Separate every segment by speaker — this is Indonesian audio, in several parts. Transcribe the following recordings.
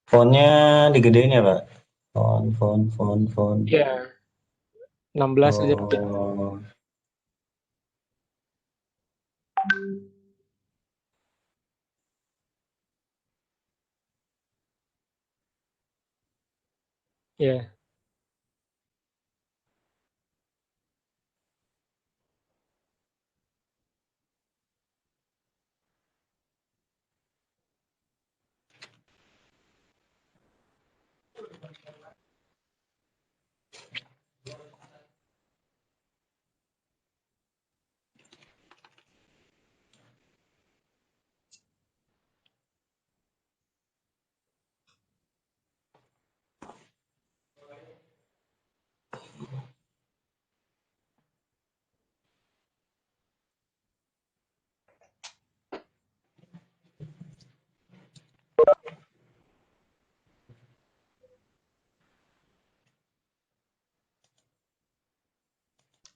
Speaker 1: Fontnya digedein ya, Pak? Font.
Speaker 2: Ya, 16 aja pakai.
Speaker 1: Oh,
Speaker 2: Ya.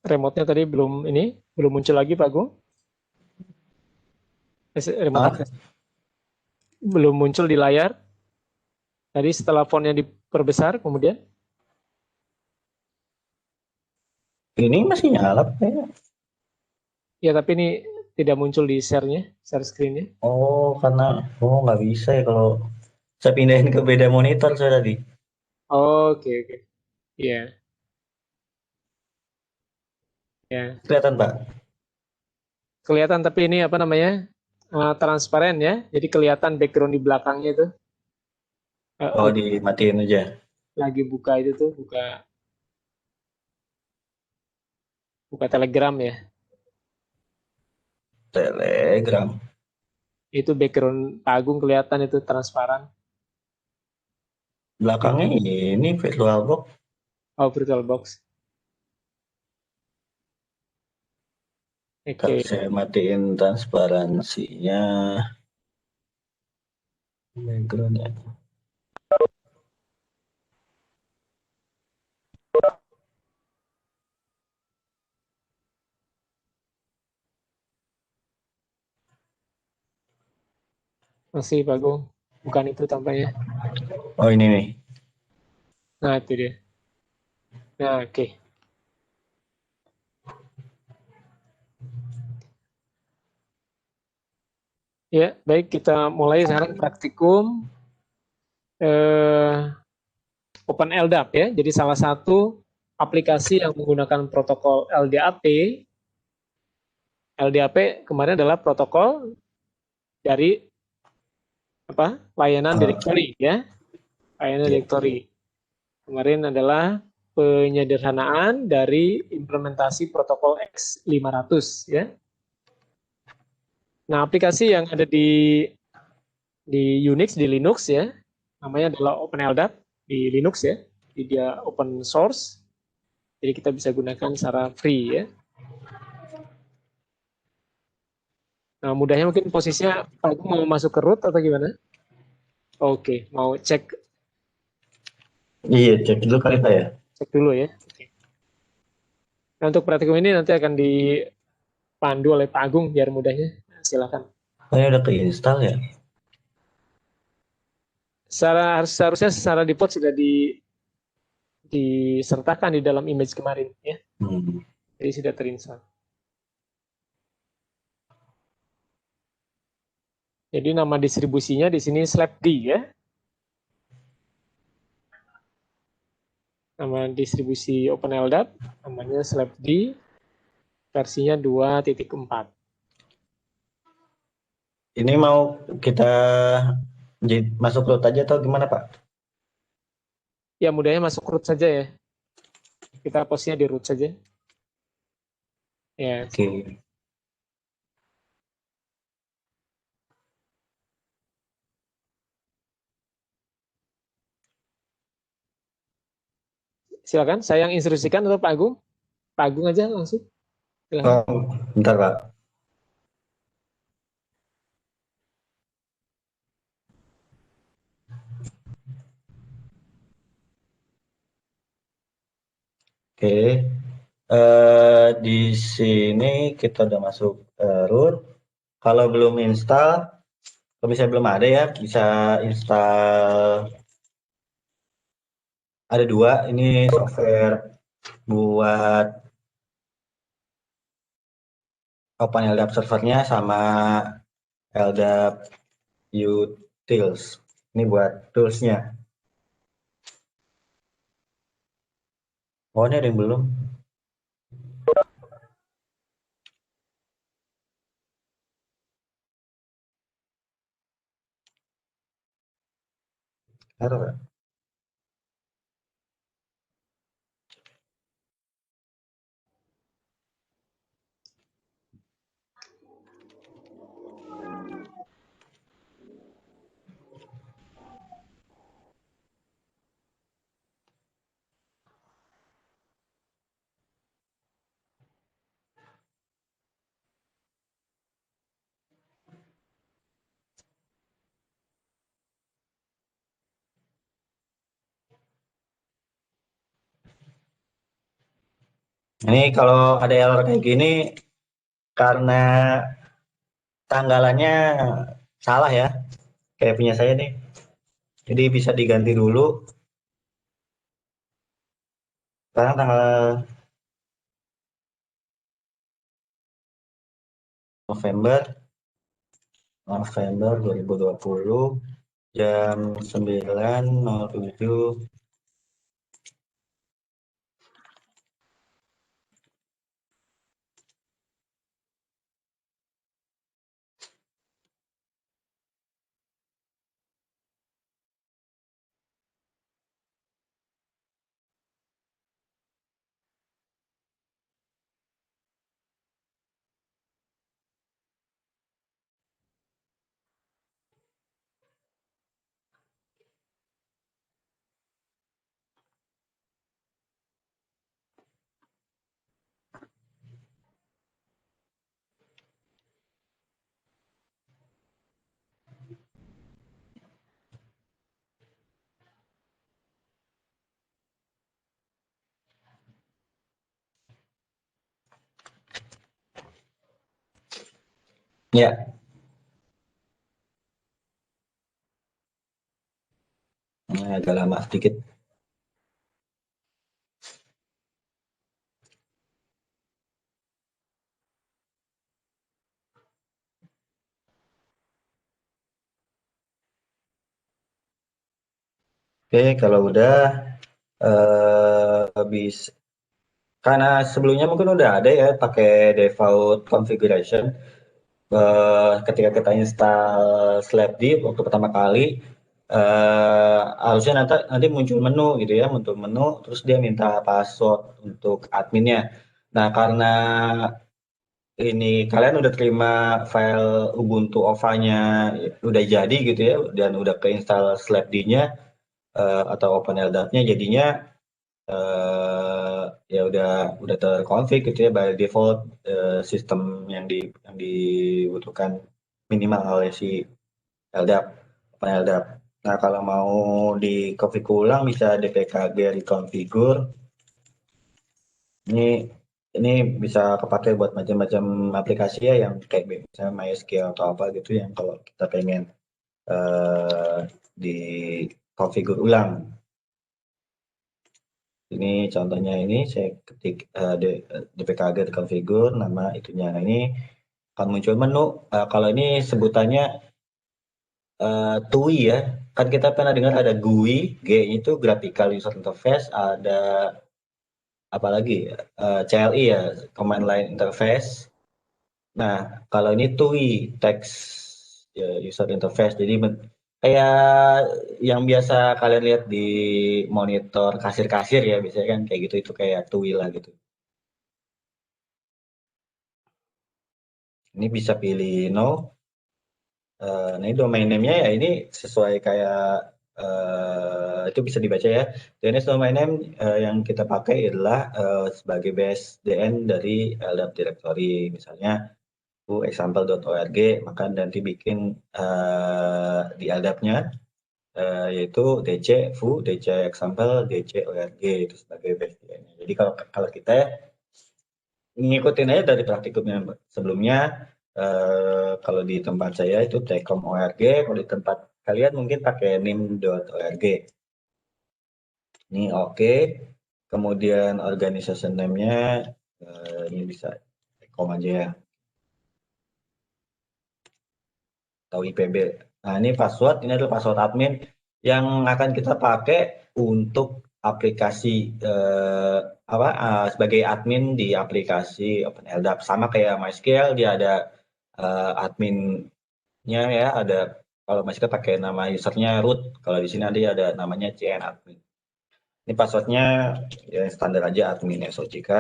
Speaker 2: Remote-nya tadi belum muncul lagi Pak Agung. Remote
Speaker 1: ah,
Speaker 2: akses belum muncul di layar. Tadi setelah fontnya diperbesar, kemudian
Speaker 1: ini masih nyala, Pak, ya?
Speaker 2: ya tapi ini tidak muncul di share-nya, share screen-nya.
Speaker 1: Oh, karena nggak bisa ya kalau saya pindahin ke beda monitor saya tadi.
Speaker 2: Oke, oke. Iya, ya.
Speaker 1: Kelihatan, Pak?
Speaker 2: Kelihatan tapi ini apa namanya? Transparan ya. Jadi kelihatan background di belakangnya itu.
Speaker 1: Oh,
Speaker 2: Lagi
Speaker 1: dimatiin aja.
Speaker 2: lagi buka itu tuh, buka buka Telegram ya.
Speaker 1: Telegram.
Speaker 2: Itu background Pak Agung kelihatan itu transparan.
Speaker 1: Belakangnya ini VirtualBox.
Speaker 2: Oh, VirtualBox.
Speaker 1: Kak,
Speaker 2: Oke.
Speaker 1: saya matiin transparansinya. Backgroundnya.
Speaker 2: Masih Pak Agung. Bukan itu tampaknya.
Speaker 1: Oh, ini nih.
Speaker 2: Nah, itu dia. Nah, oke. Ya, baik kita mulai sekarang praktikum eh, Open LDAP ya. Jadi salah satu aplikasi yang menggunakan protokol LDAP. LDAP kemarin adalah protokol dari apa? Layanan
Speaker 1: Ah,
Speaker 2: directory ya. Layanan
Speaker 1: iya.
Speaker 2: directory. Kemarin adalah penyederhanaan dari implementasi protokol X500 ya. Nah, aplikasi yang ada di Unix, di Linux ya, namanya adalah OpenLDAP di Linux ya. Jadi dia open source, jadi kita bisa gunakan secara free ya. Nah, mudahnya mungkin posisinya aku mau masuk ke root atau gimana? Oke, mau cek
Speaker 1: Iya, cek dulu kali, Pak, ya.
Speaker 2: cek dulu ya. Oke. Nah, untuk praktikum ini nanti akan dipandu oleh Pak Agung biar mudahnya. Nah, silakan.
Speaker 1: Oh, ini udah keinstall ya.
Speaker 2: Seharusnya secara default sudah disertakan di dalam image kemarin ya.
Speaker 1: Hmm.
Speaker 2: Jadi sudah terinstall. Jadi nama distribusinya di sini slapd ya. Nama distribusi OpenLDAP namanya slapd, versinya 2.4.
Speaker 1: Ini mau kita masuk root aja atau gimana, Pak?
Speaker 2: Ya mudahnya masuk root saja ya. Kita posnya di root saja. Ya,
Speaker 1: Oke.
Speaker 2: silakan. Saya yang instruksikan atau Pak Agung? Pak Agung aja langsung. Silakan.
Speaker 1: Oh, bentar, Pak. Oke. Di sini kita udah masuk root. Kalau belum install, kalau misalnya belum ada ya, bisa install ada dua, ini software buat OpenLDAP servernya sama LDAP utils. Ini buat toolsnya. Oh, ini ada yang belum. Taruh. Ini kalau ada error kayak gini karena tanggalannya salah ya, kayak punya saya nih. Jadi bisa diganti dulu. Sekarang tanggal November November 2020 jam 9.07. Ya, ini agak lama sedikit. Oke, kalau udah habis karena sebelumnya mungkin udah ada ya pakai default configuration. Ketika kita install Slapdiv waktu pertama kali, harusnya nanti muncul menu gitu ya, muncul menu, terus dia minta password untuk adminnya. Nah, karena ini kalian udah terima file Ubuntu OVA-nya udah jadi gitu ya, dan udah keinstall Slapd-nya atau OpenLDAP-nya, jadinya ya udah terkonfig gitu ya by default, sistem yang dibutuhkan minimal oleh si LDAP, OpenLDAP. Nah, kalau mau di-config ulang bisa dpkg reconfigure. Ini ini bisa kepakai buat macam-macam aplikasi ya yang kayak misalnya MySQL atau apa gitu yang kalau kita pengen di configure ulang. Ini contohnya, ini saya ketik dpkg configure nama itunya. Nah, ini akan muncul menu. Kalau ini sebutannya TUI ya. Kan kita pernah dengar ada GUI, G itu graphical user interface, ada apalagi CLI ya, command line interface. Nah, kalau ini TUI, text ya, user interface. Jadi kayak yang biasa kalian lihat di monitor kasir-kasir ya, biasanya kan kayak gitu, itu kayak TUI lah gitu. Ini bisa pilih no. Nah, ini domain name-nya ya ini sesuai kayak itu bisa dibaca ya. DNS domain name yang kita pakai adalah sebagai base DN dari LDAP directory. Misalnya example.org, maka nanti bikin di LDAP-nya yaitu DC foo, DC example, DC org itu sebagai base DN-nya. Jadi kalau kalau kita ngikutin aja dari praktikum yang sebelumnya. Kalau di tempat saya itu Telkom.org, kalau di tempat kalian mungkin pakai nim.org. Ini oke. Kemudian organization name-nya ini bisa kom aja ya. Atau IPB. Nah, ini password, ini adalah password admin yang akan kita pakai untuk aplikasi sebagai admin di aplikasi OpenLDAP. Sama kayak MySQL, dia ada adminnya ya, ada kalau MySQL pakai nama usernya root, kalau di sini ada namanya CN admin. Ini passwordnya ya standar aja admin SOJK,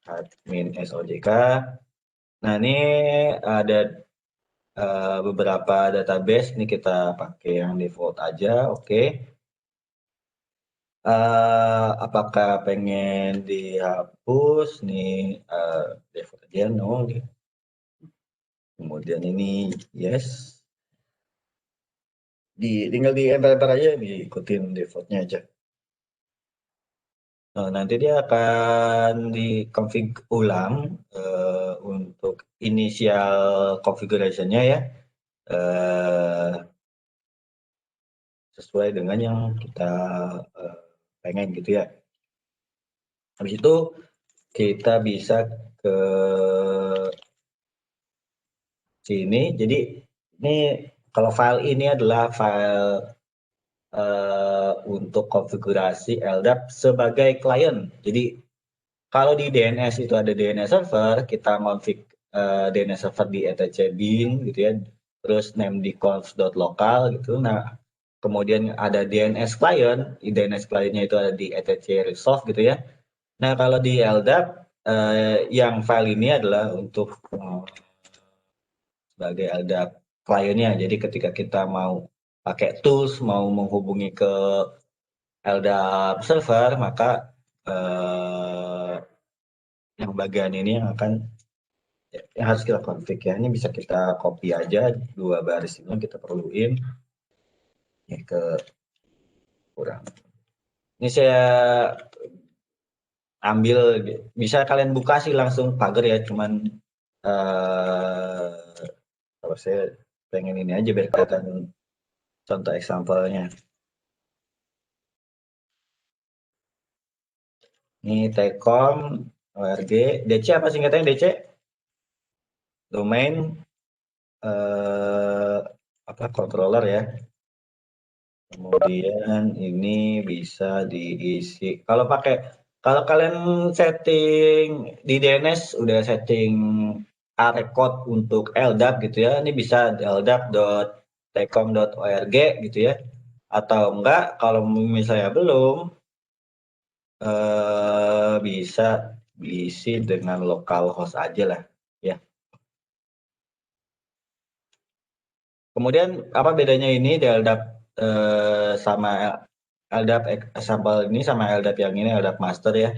Speaker 1: admin SOJK. Nah, ini ada beberapa database, ini kita pakai yang default aja, oke. Apakah pengen dihapus nih, default aja, no. Kemudian ini yes, tinggal di enter aja, diikutin defaultnya aja. Nanti dia akan di-config ulang untuk initial configuration-nya ya, sesuai dengan yang kita pengen gitu ya. Habis itu kita bisa ke sini. Jadi ini kalau file ini adalah file untuk konfigurasi LDAP sebagai klien. Jadi kalau di DNS itu ada DNS server, kita config DNS server di etc bin gitu ya, terus name di conf.local gitu. Nah, kemudian ada DNS client, DNS clientnya itu ada di etc resolve gitu ya. Nah, kalau di LDAP yang file ini adalah untuk sebagai LDAP kliennya. Jadi ketika kita mau pakai tools, mau menghubungi ke LDAP server, maka yang bagian ini yang akan yang harus kita config ya. Ini bisa kita copy aja, 2 baris ini kita perluin ya ke kurang. Ini saya ambil, bisa kalian buka sih langsung pagar ya, cuman kalau saya pengen ini aja biar kelihatan contoh example-nya. Ini Telkom, ORG, DC apa singkatannya DC? Domain apa controller ya. Kemudian ini bisa diisi. Kalau kalian setting di DNS udah setting record untuk LDAP gitu ya. Ini bisa ldap.telkom.org gitu ya. Atau enggak kalau misalnya belum bisa diisi dengan localhost aja lah ya. Kemudian apa bedanya ini di LDAP sama LDAP sampel ini sama LDAP yang ini, LDAP master ya.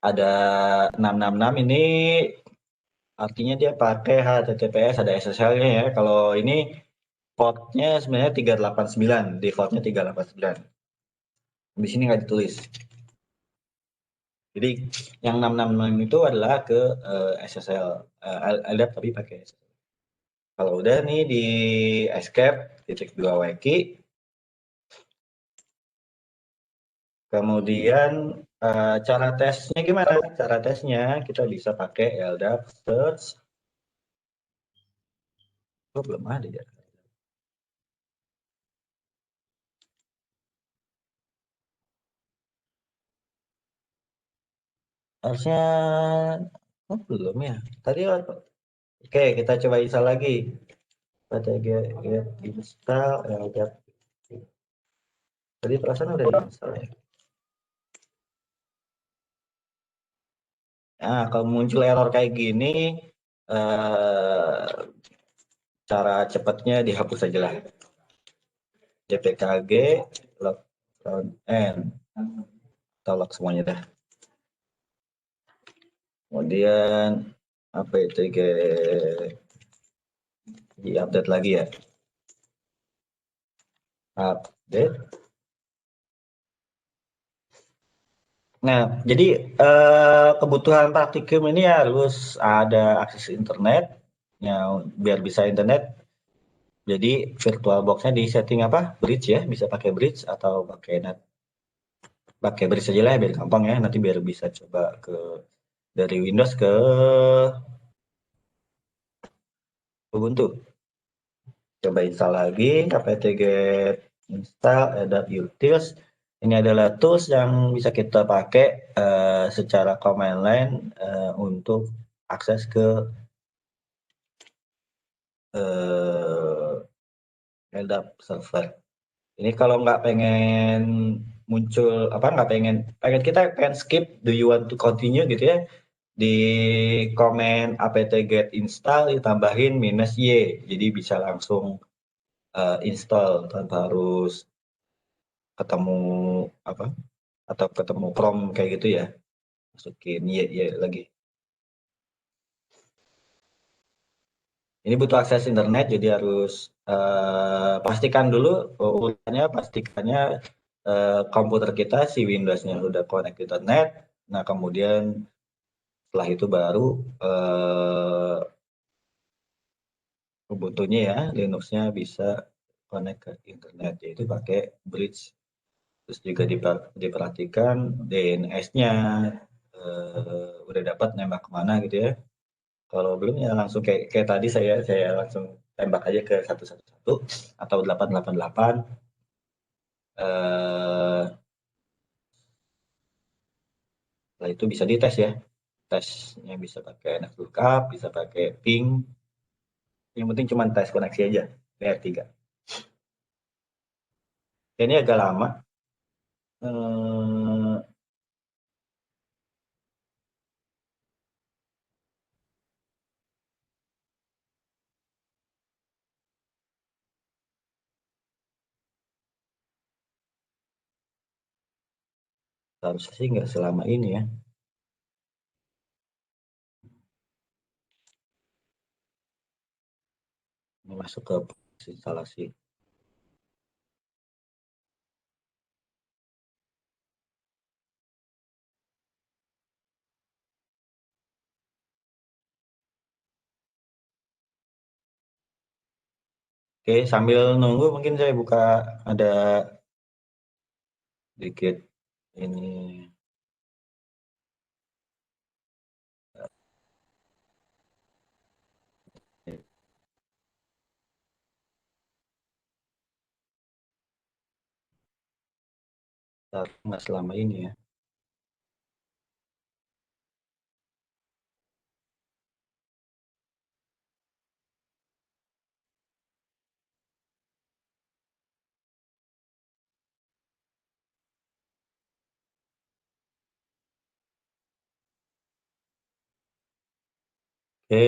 Speaker 1: Ada 666 ini artinya dia pakai HTTPS, ada SSL-nya ya. Kalau ini portnya sebenarnya 389, defaultnya 389. Di sini nggak ditulis. Jadi yang 666 itu adalah ke SSL, LDAP tapi pakai SSL. Kalau udah nih di escape, titik 2 wiki, kemudian cara tesnya gimana? Cara tesnya kita bisa pakai LDAP search. Oh, belum ada ya. Harusnya belum ya. Tadi oke, kita coba install lagi. Pada get install LDAP. Tadi perasaan udah diinstal ya. Nah, kalau muncul error kayak gini, cara cepatnya dihapus aja lah. JPKG log front end atau log semuanya dah. Kemudian apa itu di update lagi ya. Update. Nah, jadi kebutuhan praktikum ini harus ada akses internet, ya, biar bisa internet. Jadi virtual box-nya di setting apa? Bridge ya, bisa pakai bridge atau pakai net. pakai bridge aja lah biar gampang ya. Nanti biar bisa coba ke dari Windows ke Ubuntu. Coba install lagi apt-get install adapt utils. Ini adalah tools yang bisa kita pakai secara command line untuk akses ke LDAP server. Ini kalau nggak pengen muncul apa nggak pengen kita pengen skip, do you want to continue gitu ya, di komen apt-get install ditambahin -y, jadi bisa langsung install tanpa harus ketemu apa atau ketemu prompt kayak gitu ya, masukin y lagi. Ini butuh akses internet, jadi harus pastikan dulu pastikannya komputer kita si Windows-nya udah connect internet. Nah kemudian setelah itu baru Ubuntu-nya ya, Linux-nya bisa connect ke internet, yaitu pakai bridge. Terus juga diperhatikan DNS-nya udah dapat nembak kemana gitu ya. Kalau belum ya langsung kayak tadi saya langsung tembak aja ke 111 atau 888. Setelah itu bisa dites ya. Tesnya bisa pakai NFLookup, bisa pakai ping. Yang penting cuma tes koneksi aja, PR3. Ini agak lama. Seharusnya sih nggak selama ini ya. Ini masuk ke instalasi. Oke, sambil nunggu mungkin saya buka ada sedikit ini. Nggak selama ini ya. Oke.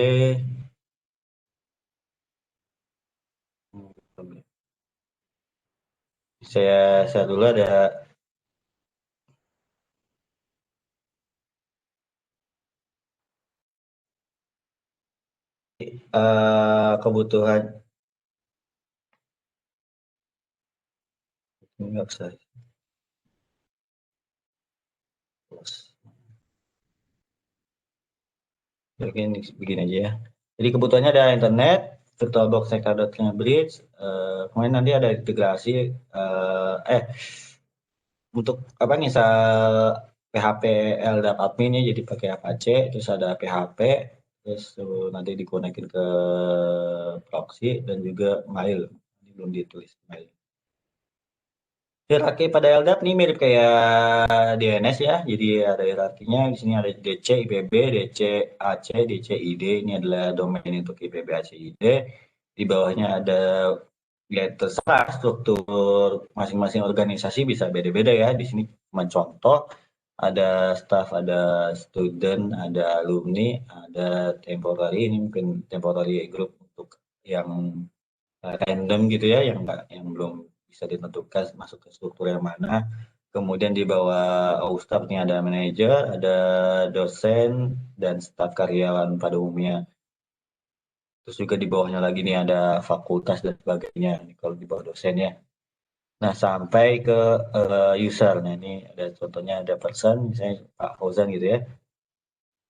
Speaker 1: Saya dulu ada kebutuhan nggak bisa. Begini aja ya. Jadi kebutuhannya ada internet, VirtualBox Neca.nya bridge, kemudian nanti ada integrasi untuk apa nih PHP LDAP admin ya, jadi pakai Apache, terus ada PHP, terus nanti dikonekin ke proxy dan juga mail. Ini belum ditulis mail. Hierarki pada LDAP ini mirip kayak DNS ya. Jadi ada hierarkinya. Di sini ada DC, IPB, DC, AC, DC, ID. Ini adalah domain untuk IPB, AC, ID. Di bawahnya ada ya terserah struktur masing-masing organisasi bisa beda-beda ya. Di sini cuma contoh. Ada staff, ada student, ada alumni, ada temporary. Ini mungkin temporary group untuk yang random gitu ya, yang belum bisa ditentukan masuk ke struktur yang mana. Kemudian di bawah staff ini ada manajer, ada dosen, dan staf karyawan pada umumnya. Terus juga di bawahnya lagi nih ada fakultas dan sebagainya, ini kalau di bawah dosen ya. Nah, sampai ke user. Nah, ini ada contohnya ada person, misalnya Pak Fauzan gitu ya.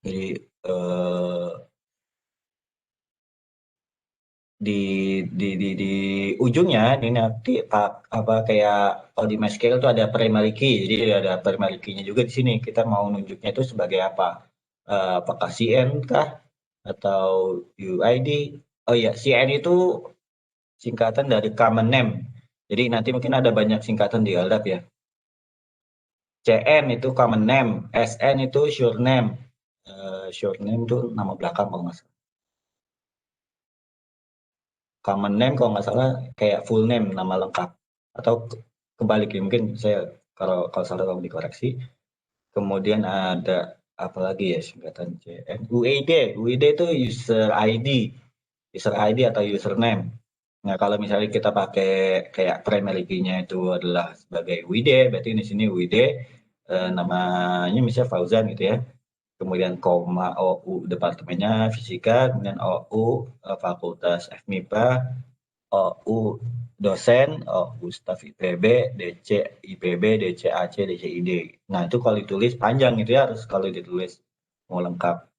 Speaker 1: Jadi di ujungnya ini nanti kayak kalau di MySQL itu ada primary key, jadi ada primary key-nya juga di sini. Kita mau nunjuknya itu sebagai apa? Apakah CN kah atau UID? Oh iya, CN itu singkatan dari common name. Jadi nanti mungkin ada banyak singkatan di LDAP ya. CN itu common name, SN itu short name. Short name itu nama belakang kalau nggak salah. Common name kalau nggak salah kayak full name, nama lengkap. Atau kebalik ya, mungkin saya kalau kalau salah tolong dikoreksi. Kemudian ada apa lagi ya singkatan CN? UID. UID itu user ID. User ID atau username. Nah, kalau misalnya kita pakai kayak primary key-nya itu adalah sebagai UID, berarti di sini UID namanya misalnya Fauzan gitu ya. Kemudian koma OU departemennya fisika, kemudian OU fakultas FMIPA, OU dosen, OU staf IPB, DC IPB, DC AC, DC ID. Nah, itu kalau ditulis panjang itu ya, harus kalau ditulis mau lengkap.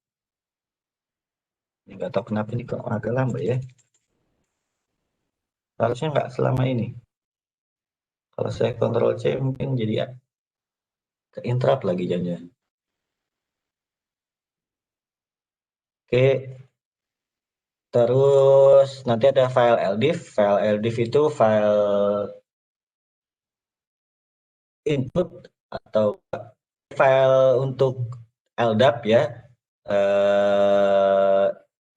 Speaker 1: Ini nggak tahu kenapa ini kok agak lambat ya. Harusnya nggak selama ini. Kalau saya Ctrl C mungkin jadi ya, ke interrupt lagi jangan. Oke, terus nanti ada file LDIF. File LDIF itu file input atau file untuk LDAP ya.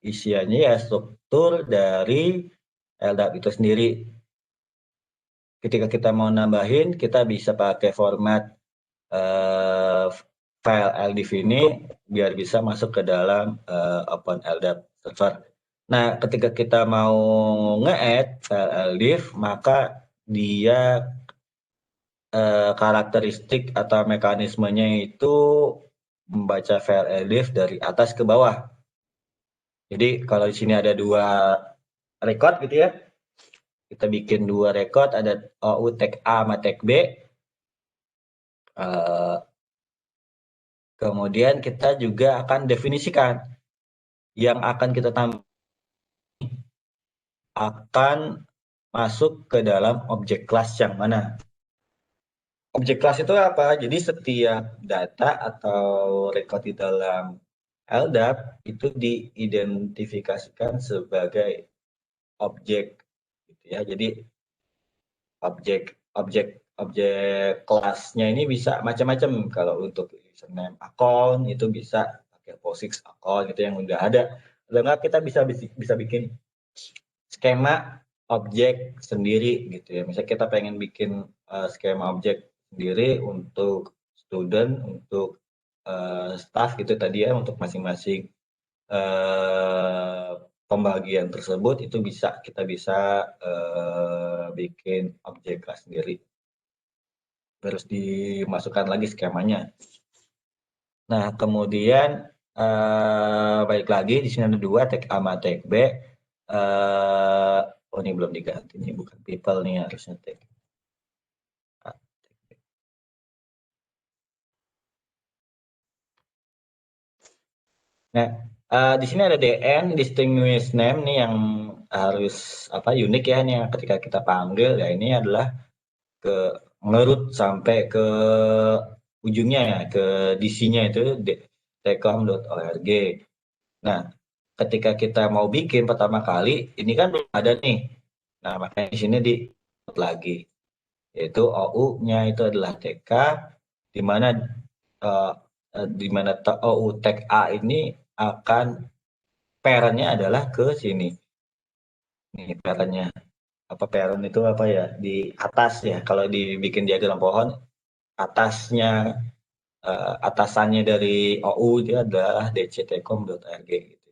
Speaker 1: Isiannya ya struktur dari LDAP itu sendiri. Ketika kita mau nambahin, kita bisa pakai format file LDIF ini biar bisa masuk ke dalam Open LDAP server. Nah, ketika kita mau nge-add file LDIF, maka dia karakteristik atau mekanismenya itu membaca file LDIF dari atas ke bawah. Jadi kalau di sini ada 2 record gitu ya, kita bikin 2 record, ada OU tag A sama tag B. Kemudian kita juga akan definisikan yang akan kita tambah akan masuk ke dalam objek kelas yang mana. Objek kelas itu apa? Jadi setiap data atau record di dalam LDAP itu diidentifikasikan sebagai objek gitu ya. Jadi objek objek objek kelasnya ini bisa macam-macam. Kalau untuk username account itu bisa pakai POSIX account gitu yang udah ada. Kalau nggak kita bisa bikin skema objek sendiri gitu ya. Misalnya kita pengen bikin skema objek sendiri untuk student, untuk staff gitu tadi ya, untuk masing-masing pembagian tersebut itu kita bisa bikin objek kelas sendiri. Terus dimasukkan lagi skemanya. Nah, kemudian balik lagi di sini ada 2 tag A sama tag B. Oh ini belum diganti, ini bukan people nih harusnya tag A. Nah, di sini ada DN distinguished name nih yang harus unik ya nih ketika kita panggil ya, ini adalah ke ngerut sampai ke ujungnya ya, ke DC-nya itu tcom.org. Nah, ketika kita mau bikin pertama kali, ini kan belum ada nih. Nah, makanya di sini di lagi. Yaitu OU-nya itu adalah TK, di mana uh, OU tag A ini akan parent-nya adalah ke sini. Nih parent-nya. Apa parent itu apa ya? Di atas ya. Kalau dibikin diagram pohon, atasnya atasannya dari OU itu adalah dctcom.org gitu.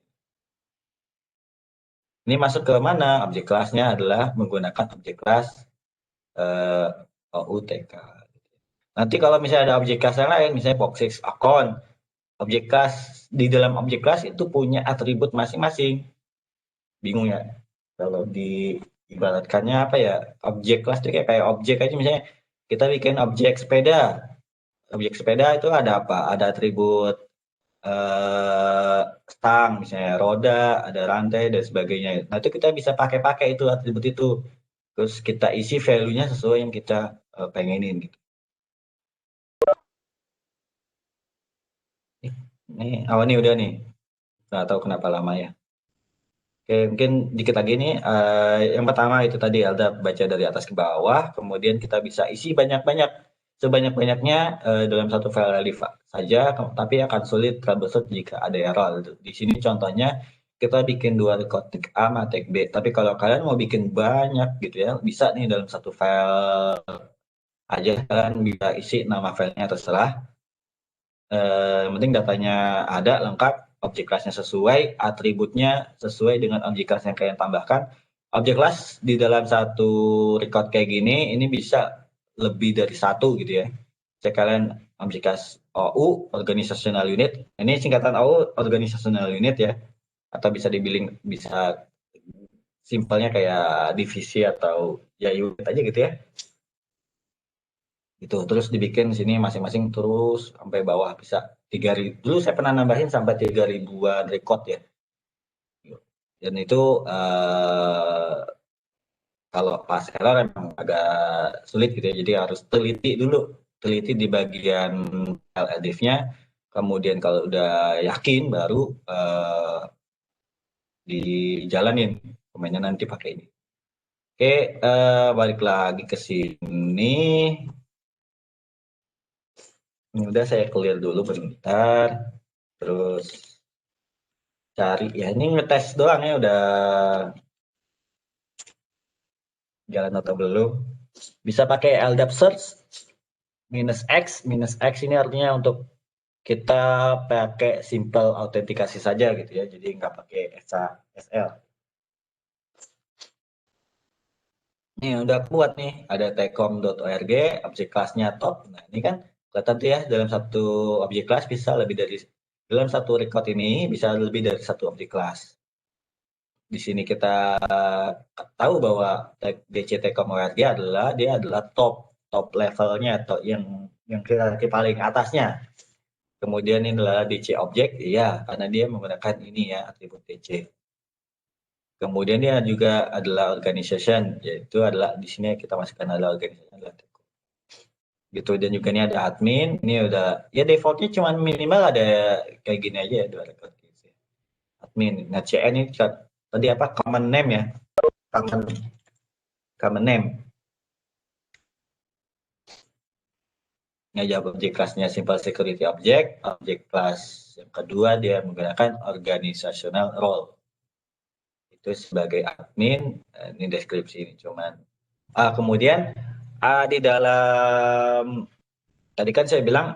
Speaker 1: Ini masuk ke mana? Objek kelasnya adalah menggunakan objek kelas OUTK. Nanti kalau misalnya ada objek kelas yang lain, misalnya POSIX account, objek kelas di dalam objek kelas itu punya atribut masing-masing. Bingung ya? Kalau diibaratkannya apa ya? Objek kelas itu kayak objek aja, misalnya kita bikin objek sepeda. Objek sepeda itu ada apa? Ada atribut stang, misalnya roda, ada rantai dan sebagainya. Nah, itu kita bisa pakai itu atribut itu. Terus kita isi value-nya sesuai yang kita pengenin gitu. Ini udah nih. Nggak tahu kenapa lama ya. Oke, mungkin dikit lagi nih. Yang pertama itu tadi Alda baca dari atas ke bawah, kemudian kita bisa isi banyak-banyak, sebanyak-banyaknya dalam satu file relief saja, tapi akan sulit troubleshoot jika ada error. Di sini contohnya kita bikin dua record tag A sama tag B. Tapi kalau kalian mau bikin banyak gitu ya, bisa nih dalam satu file aja kalian bisa isi nama filenya terserah. Yang penting datanya ada lengkap, objek kelasnya sesuai, atributnya sesuai dengan objek kelas yang kalian tambahkan. Objek kelas di dalam satu record kayak gini, ini bisa lebih dari satu gitu ya. Cek kalian objek kelas OU, Organizational Unit. Ini singkatan OU, Organizational Unit ya. Atau bisa dibilang, bisa simpelnya kayak divisi atau ya unit aja gitu ya. Gitu, terus dibikin sini masing-masing terus sampai bawah bisa 3.000. Dulu saya pernah nambahin sampai 3.000-an record ya. Dan itu kalau pas error emang agak sulit gitu ya. Jadi harus teliti di bagian LDF-nya. Kemudian kalau udah yakin baru dijalanin pemainnya nanti pakai ini. Oke, balik lagi ke sini. Ini udah saya clear dulu bentar. Terus cari ya, ini ngetes doang ya, udah jalan atau belum. Bisa pakai LDAP search minus X ini artinya untuk kita pakai simple autentikasi saja gitu ya, jadi nggak pakai SSL. Ini udah kuat nih, ada tecom.org, objek kelasnya top. Nah ini kan kelihatan tuh ya, dalam satu objek kelas bisa lebih dari, dalam satu record ini bisa lebih dari satu objek kelas. Di sini kita tahu bahwa DC Tecom ORG dia adalah top levelnya atau yang kira-kira paling atasnya. Kemudian ini adalah DC objek, iya karena dia menggunakan ini ya atribut DC. Kemudian dia juga adalah organization, yaitu adalah di sini kita masukkan adalah organization adalah Tecom. Gitu, dan juga ini ada admin, ini udah ya defaultnya cuma minimal ada kayak gini aja ya, 2 record admin. Nah CN ini tadi apa, common name ya, common common name. Ngejawab objek kelasnya simple security object, objek kelas yang kedua dia menggunakan organizational role. Itu sebagai admin, ini deskripsi ini cuman. Kemudian di dalam, tadi kan saya bilang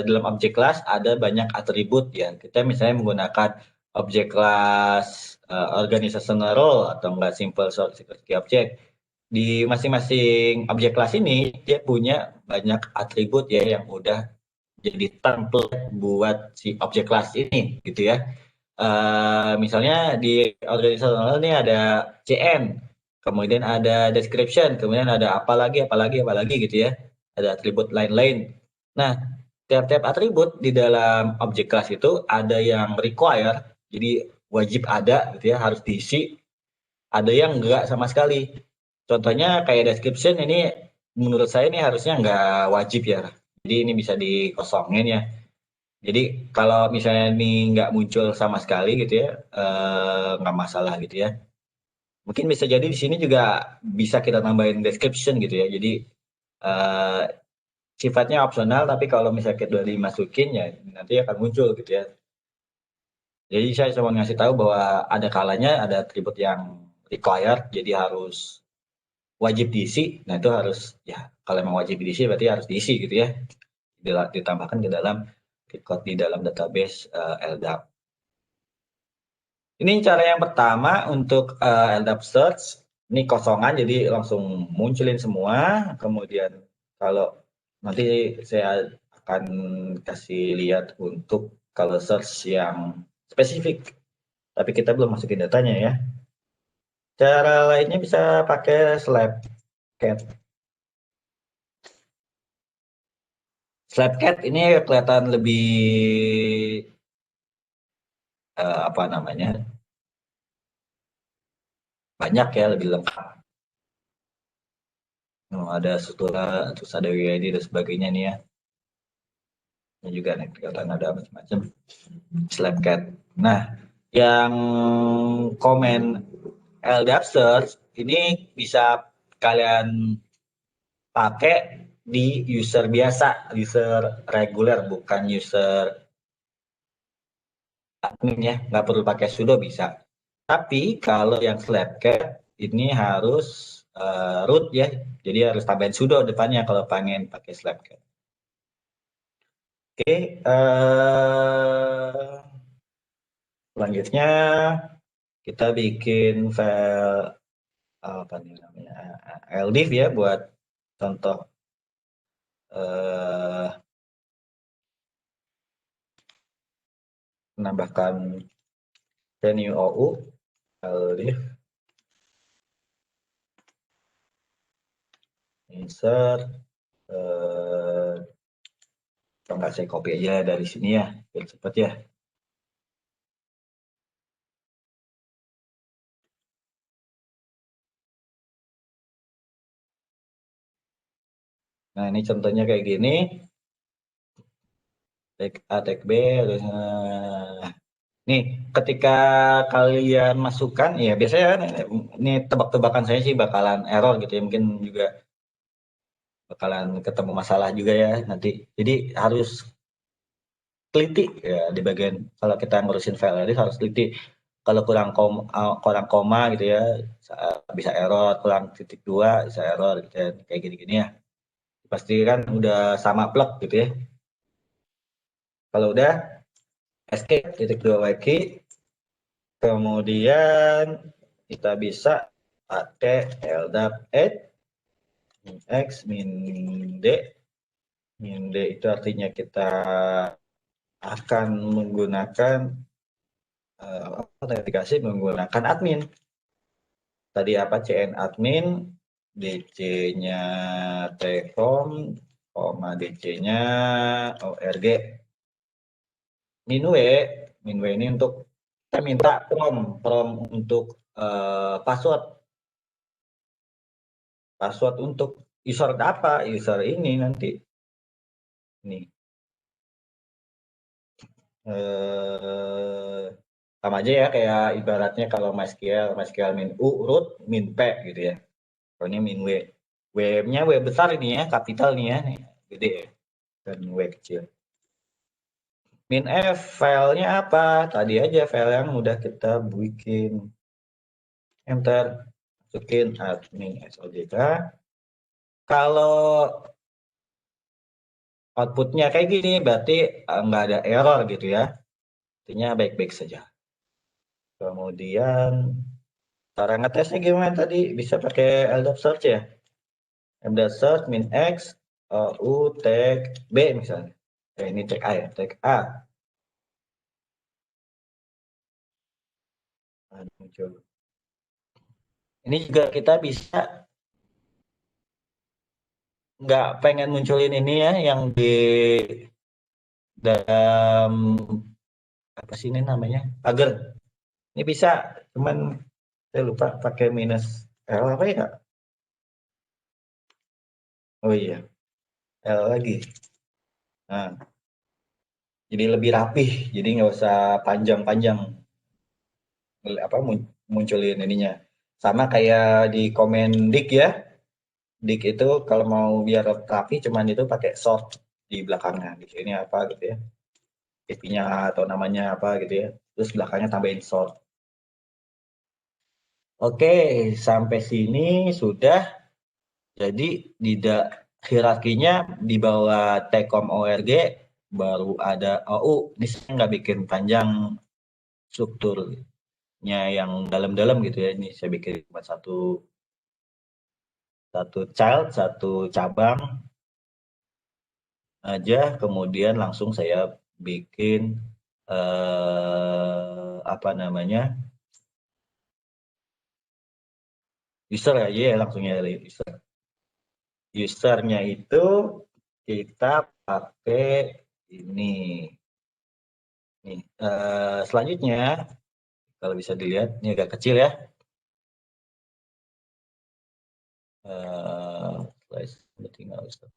Speaker 1: dalam objek kelas ada banyak atribut ya. Kita misalnya menggunakan objek kelas organizational role atau enggak simple security object. Di masing-masing objek kelas ini dia punya banyak atribut ya yang udah jadi template buat si objek kelas ini gitu ya. Misalnya di organizational ini ada CN, kemudian ada description, kemudian ada apalagi gitu ya. Ada atribut lain-lain. Nah, tiap-tiap atribut di dalam objek kelas itu ada yang require, jadi wajib ada gitu ya, harus diisi. Ada yang enggak sama sekali. Contohnya kayak description ini menurut saya ini harusnya nggak wajib ya. Jadi ini bisa dikosongin ya. Jadi kalau misalnya ini nggak muncul sama sekali gitu ya, nggak masalah gitu ya. Mungkin bisa jadi di sini juga bisa kita tambahin description gitu ya. Jadi eh, sifatnya opsional, tapi kalau misalnya kita udah dimasukin ya nanti akan muncul gitu ya. Jadi saya cuma ngasih tahu bahwa ada kalanya ada atribut yang required, jadi harus wajib diisi. Nah itu harus ya, kalau memang wajib diisi berarti harus diisi gitu ya. Ditambahkan ke dalam record di dalam database LDAP. Ini cara yang pertama untuk LDAP search. Ini kosongan jadi langsung munculin semua. Kemudian kalau nanti saya akan kasih lihat untuk kalau search yang spesifik. Tapi kita belum masukin datanya ya. Cara lainnya bisa pakai Slapcat. Slapcat ini kelihatan lebih apa namanya, banyak ya, lebih lengkap. Ada Sutura, terus ada WID dan sebagainya nih ya. Ini juga nih kelihatan ada macam-macam Slapcat. Nah, yang komen LDAP search ini bisa kalian pakai di user biasa, user reguler, bukan user admin ya, nggak perlu pakai sudo bisa. Tapi kalau yang Slapcat ini harus root ya, jadi harus tambahin sudo depannya kalau pengen pakai Slapcat. Oke, selanjutnya kita bikin file apa nih namanya, LDIV ya, buat contoh menambahkan venue OU, LDIV, insert, kalau nggak saya copy aja dari sini ya, biar cepet ya. Nah, ini contohnya kayak gini. Tag A, tag B. Nih, ketika kalian masukkan, ya biasanya ini tebak-tebakan saya sih bakalan error gitu ya. Mungkin juga bakalan ketemu masalah juga ya nanti. Jadi harus teliti ya di bagian kalau kita ngurusin file jadi harus teliti. Kalau kurang koma gitu ya bisa error, kurang titik dua bisa error gitu ya. Kayak gini-gini ya. Pastikan udah sama plug gitu ya. Kalau udah escape titik dua lagi, kemudian kita bisa pakai LDAP add min x min d itu artinya kita akan menggunakan autentikasi menggunakan admin. Tadi apa, cn admin, dc-nya tcom, dc-nya org. Min w ini untuk kita minta prom untuk password untuk user apa, user ini nanti nih sama aja ya kayak ibaratnya kalau MySQL min u root min p gitu ya. Kalau ini min w, w-nya w besar ini ya, kapital nih ya, nih gede ya, dan w kecil. Min f filenya apa, tadi aja file yang udah kita bikin, enter, masukin admin SOJK. Kalau outputnya kayak gini berarti nggak ada error gitu ya, artinya baik-baik saja. Kemudian cara ngetesnya gimana tadi, bisa pakai LDAP search ya, LDAP search min x u tag b misalnya, ini tag a ya, tag a. Ini juga kita bisa nggak pengen munculin ini ya yang di dalam apa sih ini namanya, pagar. Ini bisa, cuman saya lupa pakai minus L apa ya. Oh iya, L lagi. Nah, jadi lebih rapih, jadi nggak usah panjang-panjang apa munculin ininya. Sama kayak di komen dik ya, dik itu kalau mau biar rapi cuman itu pakai sort di belakangnya, di sini apa gitu ya, IP-nya atau namanya apa gitu ya, terus belakangnya tambahin sort. Oke, sampai sini sudah. Jadi tidak, hierarkinya di bawah Tcom org baru ada OU. Ini saya nggak bikin panjang strukturnya yang dalam-dalam gitu ya. Ini saya bikin cuma satu child, satu cabang aja. Kemudian langsung saya bikin apa namanya, user aja ya, langsung ya user. Usernya itu kita pakai ini. Nih, selanjutnya kalau bisa dilihat, ini agak kecil ya. Slice tinggal pakai.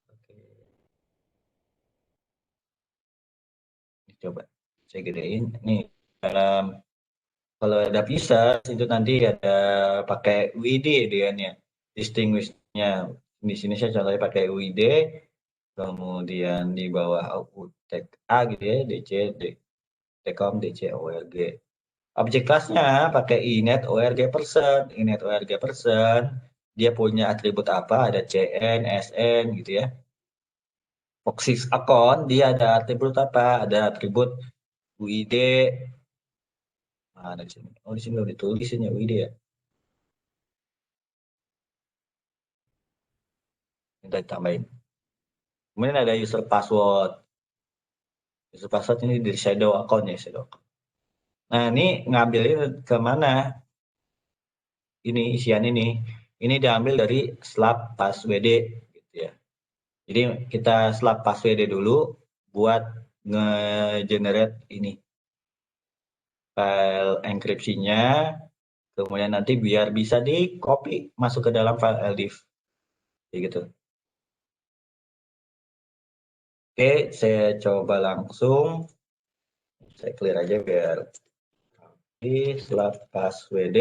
Speaker 1: Coba saya gedein. Nih, dalam kalau ada bisa itu nanti ada pakai UID dia nya, distinguish-nya. Di sini saya contohnya pakai UID, kemudian di bawah output tag A gitu ya, DC, Tcom, DC, ORG. Objek kelasnya pakai init org person, init org person. Dia punya atribut apa? Ada cn, sn gitu ya. Foxys account dia ada atribut apa? Ada atribut UID. Nah, di sini. Oh, di sini udah ditulisin ya UID ya. Minta ditambahin. Kemudian ada user password. User password ini dari shadow account ya, shadow account. Nah, ini ngambilnya ke mana? Ini isian ini. Ini diambil dari slab passwd gitu ya. Jadi kita slap passwd dulu buat nge-generate ini file enkripsinya, kemudian nanti biar bisa di copy masuk ke dalam file LDIF. Kayak gitu. Oke, saya coba langsung. Saya clear aja biar di slap passwd,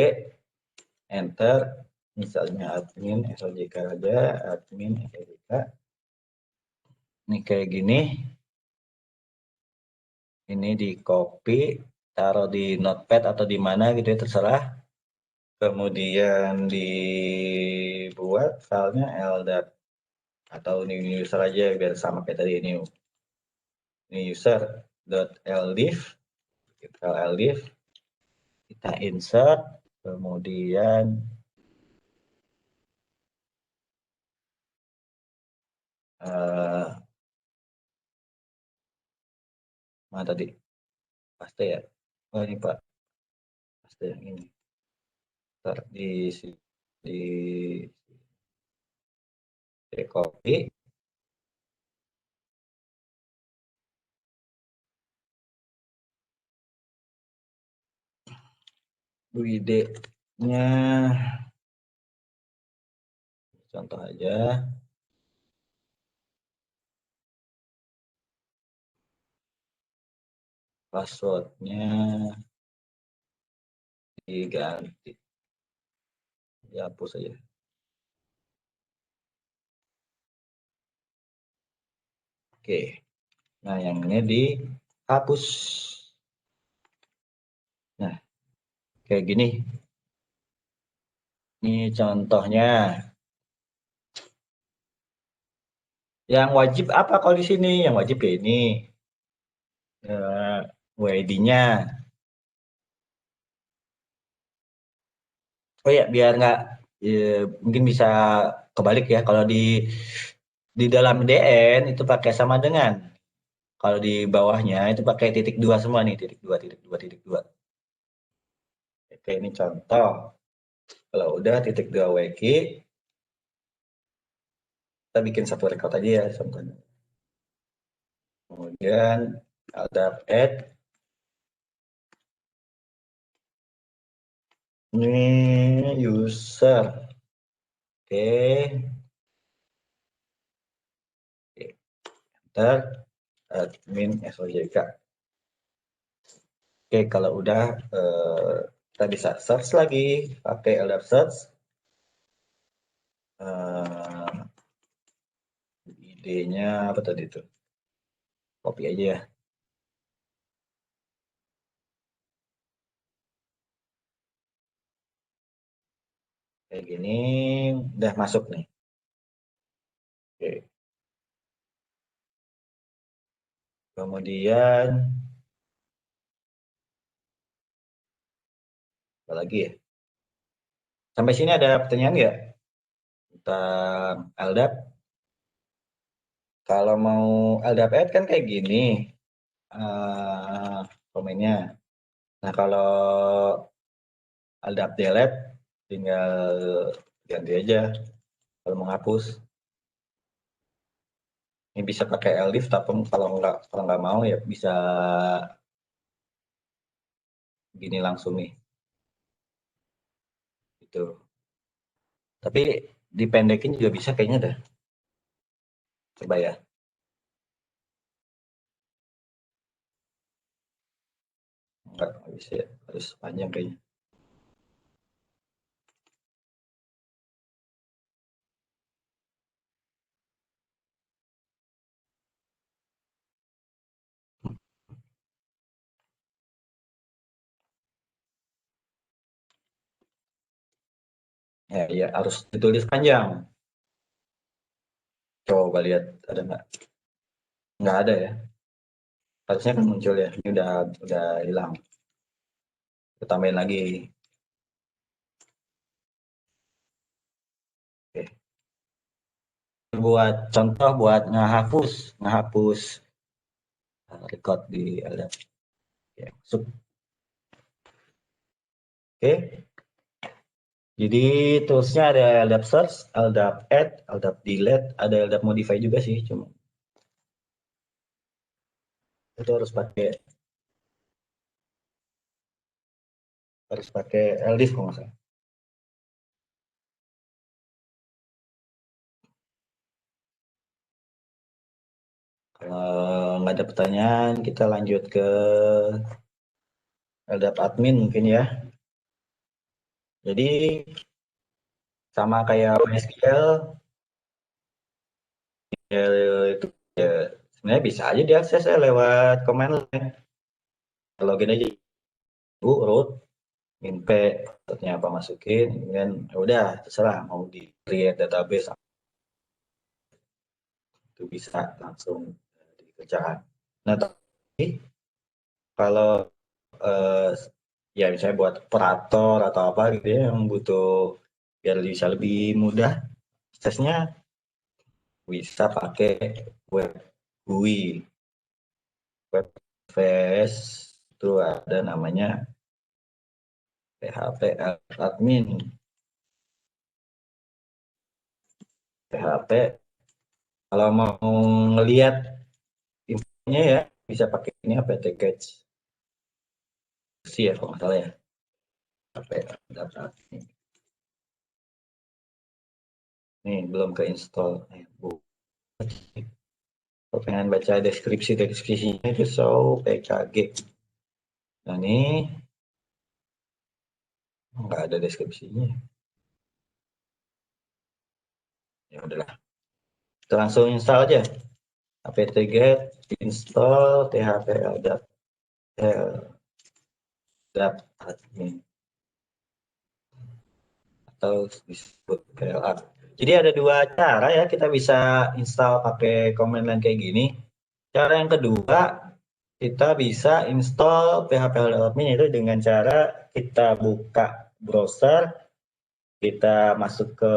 Speaker 1: enter. Misalnya admin SLJK aja, admin SLJK. Ini kayak gini. Ini di copy, taruh di notepad atau di mana gitu ya, terserah. Kemudian dibuat filenya LDAP atau new user aja biar sama kayak tadi, new user.ldif, file ldif, kita insert, kemudian mana tadi, paste ya, oh ini Pak, paste yang ini, ntar di copy, UID-nya contoh aja, passwordnya diganti, dihapus aja. Oke, nah yang ini dihapus. Nah, kayak gini. Ini contohnya. Yang wajib apa kalau di sini? Yang wajib ya ini. UID-nya. Oh ya, biar nggak, mungkin bisa kebalik ya. Kalau di dalam DN itu pakai sama dengan. Kalau di bawahnya itu pakai titik dua semua nih, titik dua, titik dua, titik dua. Oke, ini contoh. Kalau udah titik dua WQ, kita bikin satu record aja ya contohnya. Kemudian ada add. Ini user. Oke. Enter admin SOJK. Oke, kalau udah kita bisa search lagi pakai LDAP search. ID-nya apa tadi itu? Copy aja ya. Kayak gini, udah masuk nih. Oke. Kemudian apa lagi ya? Sampai sini ada pertanyaan nggak tentang LDAP? Kalau mau LDAP add kan kayak gini komennya. Nah, kalau LDAP delete tinggal ganti aja kalau mau hapus. Ini bisa pakai ldif, tapi kalau nggak mau ya bisa gini langsung nih. Gitu. Tapi dipendekin juga bisa kayaknya dah. Coba ya. Nggak bisa ya. Harus panjang kayaknya. Ya, ya harus ditulis panjang. Coba lihat ada nggak? Nggak ada ya. Harusnya kan muncul ya. Ini udah hilang. Kita tambahin lagi. Oke. Buat contoh buat ngehapus record di LDAP. Ya, masuk. Oke. Jadi toolsnya ada LDAP search, LDAP add, LDAP delete, ada LDAP modify juga sih. Cuma itu harus pakai LDIF kalau nggak salah. Kalau nggak ada pertanyaan, kita lanjut ke LDAP admin mungkin ya. Jadi sama kayak MySQL, ya, itu ya, sebenarnya bisa aja diakses ya lewat command line. Login aja, root, min-p, maksudnya apa masukin, kemudian ya udah terserah mau di create database itu bisa langsung dikerjakan. Nah, tapi kalau ya misalnya buat operator atau apa gitu ya yang butuh biar bisa lebih mudah aksesnya bisa pakai web GUI, web face itu ada namanya PHP admin. PHP kalau mau ngelihat infonya ya bisa pakai ini apt catch sih ya kalau nggak salah ya. PHP nih belum ke install. Kalau pengen baca deskripsinya itu show PKG. Nah ini nggak ada deskripsinya. Ya udahlah, kita langsung install aja. apt-get install thpl admin atau disebut PLA. Jadi ada dua cara ya kita bisa install pakai command line kayak gini. Cara yang kedua, kita bisa install php.admin itu dengan cara kita buka browser, kita masuk ke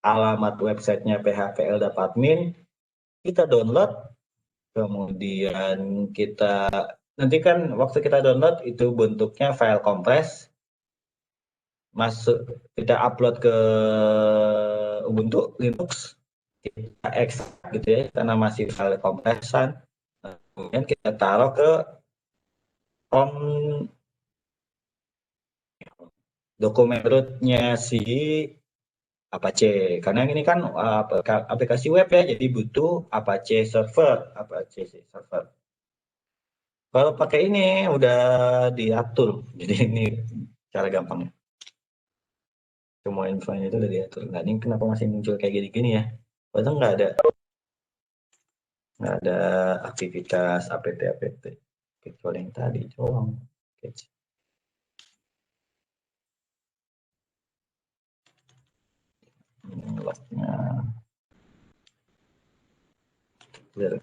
Speaker 1: alamat websitenya phpl.admin, kita download, kemudian kita nanti kan waktu kita download itu bentuknya file kompres, masuk kita upload ke Ubuntu Linux, kita ekstrak gitu ya karena masih file kompresan, kemudian kita taruh ke home dokumen rootnya si Apache karena ini kan aplikasi web ya jadi butuh Apache server. Kalau pakai ini udah diatur, jadi ini cara gampangnya. Semua infonya itu udah diatur. Nah ini kenapa masih muncul kayak gini-gini ya? Padahal nggak ada aktivitas apt kecuali yang tadi doang. Lognya clear.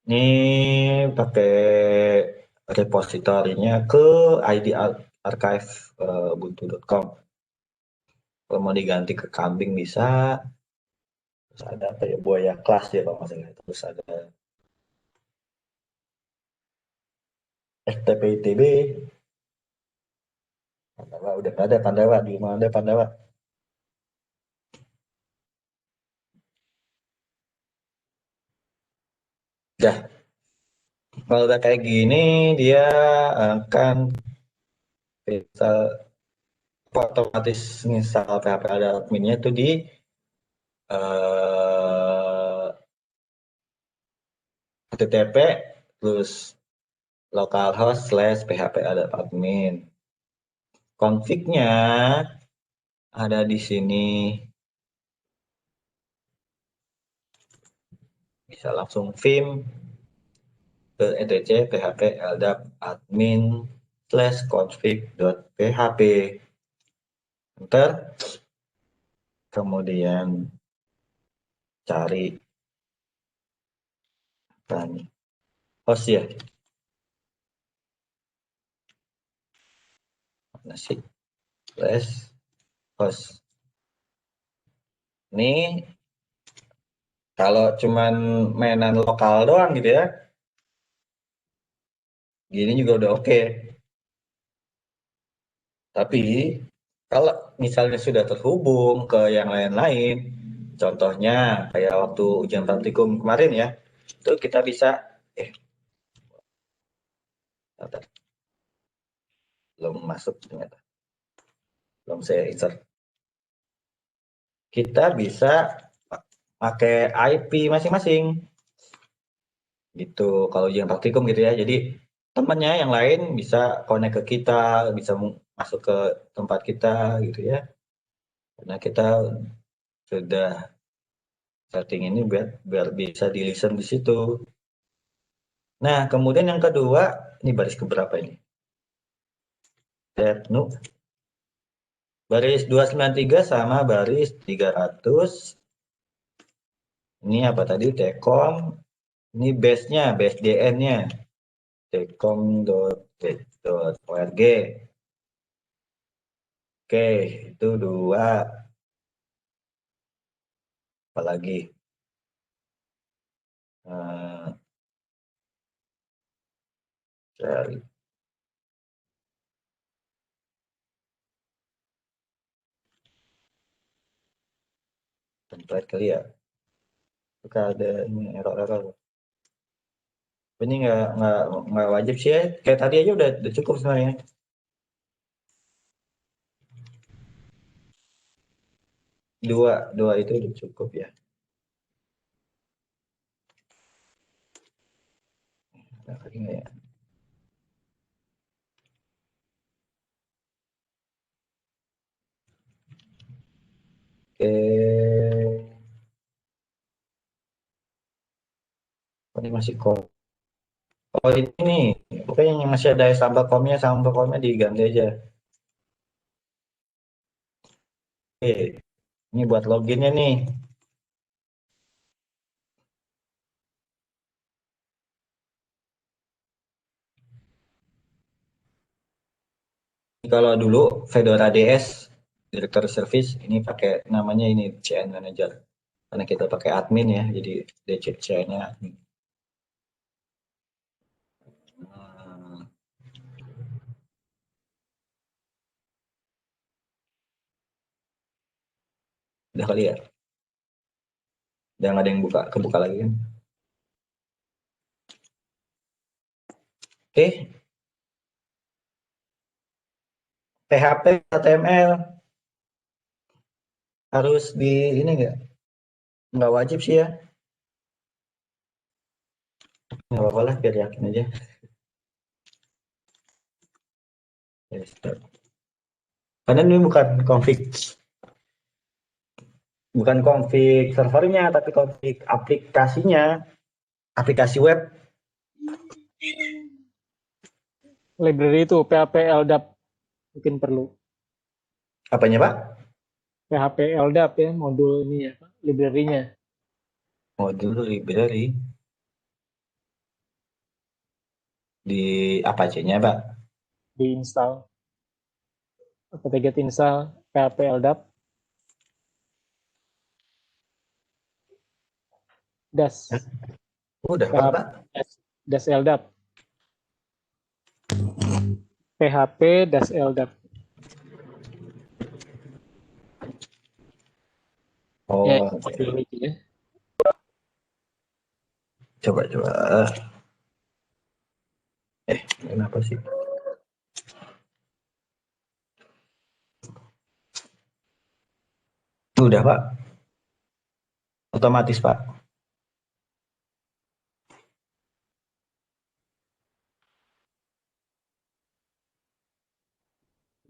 Speaker 1: Ini pakai repositorinya ke id archive ubuntu.com. Kalau mau diganti ke kambing bisa. Terus ada apa ya buaya kelas ya kalau nggak salah. Terus ada FTP ITB. Pandawa udah nggak ada Pandawa di mana ada Pandawa. Dah, kalau udah kayak gini dia akan bisa otomatis install PHP ada adminnya itu di eh, http terus localhost/php ada admin. Config-nya ada di sini. Bisa langsung vim ke etc php ldap admin/config.php. Enter, kemudian cari host ya. Mana sih? /host. Ini kalau cuman mainan lokal doang gitu ya, gini juga udah oke. Tapi kalau misalnya sudah terhubung ke yang lain-lain, contohnya kayak waktu ujian praktikum kemarin ya, itu kita bisa, bentar, belum masuk ternyata, belum saya insert. Kita bisa pakai IP masing-masing, gitu. Kalau ujian praktikum gitu ya, jadi temannya yang lain bisa connect ke kita, bisa masuk ke tempat kita gitu ya. Karena kita sudah setting ini biar bisa di listen di situ. Nah, kemudian yang kedua, ini baris keberapa ini? No. Baris 293 sama baris 300. Ini apa tadi? Tekom. Ini base-nya, base DN-nya. Tekom.org. Oke, itu dua. Apalagi? Cari template kali ya. Suka ada ini error-error. Ini nggak wajib sih ya. Kayak tadi aja udah cukup sebenarnya. Dua itu udah cukup ya. Lagi nggak ya? Oke. Oh, ini masih kom. Oh ini nih, pokoknya yang masih ada sambal komnya diganti aja. Oke, ini buat loginnya nih. Kalau dulu Fedora DS Directory Service ini pakai namanya ini CN Manager. Karena kita pakai admin ya, jadi DCC-nya admin. Udah kali ya? Udah nggak ada yang kebuka lagi kan? Oke, PHP HTML harus di ini nggak wajib sih ya. Nggak apa-apa lah, biar yakin aja. Yes, karena ini bukan config servernya, tapi config aplikasinya, aplikasi web.
Speaker 2: Library itu PHP LDAP mungkin perlu.
Speaker 1: Apanya Pak?
Speaker 2: PHP LDAP ya, modul ini ya, library-nya.
Speaker 1: Modul library di Apache-nya Pak?
Speaker 2: Diinstal. Apt-get install PHP LDAP. Das.
Speaker 1: Udah
Speaker 2: PHP
Speaker 1: Pak?
Speaker 2: das LDAP. PHP das LDAP. Ya,
Speaker 1: Oh,
Speaker 2: dulu lagi ya.
Speaker 1: coba. Kenapa sih? Udah, Pak. Otomatis, Pak.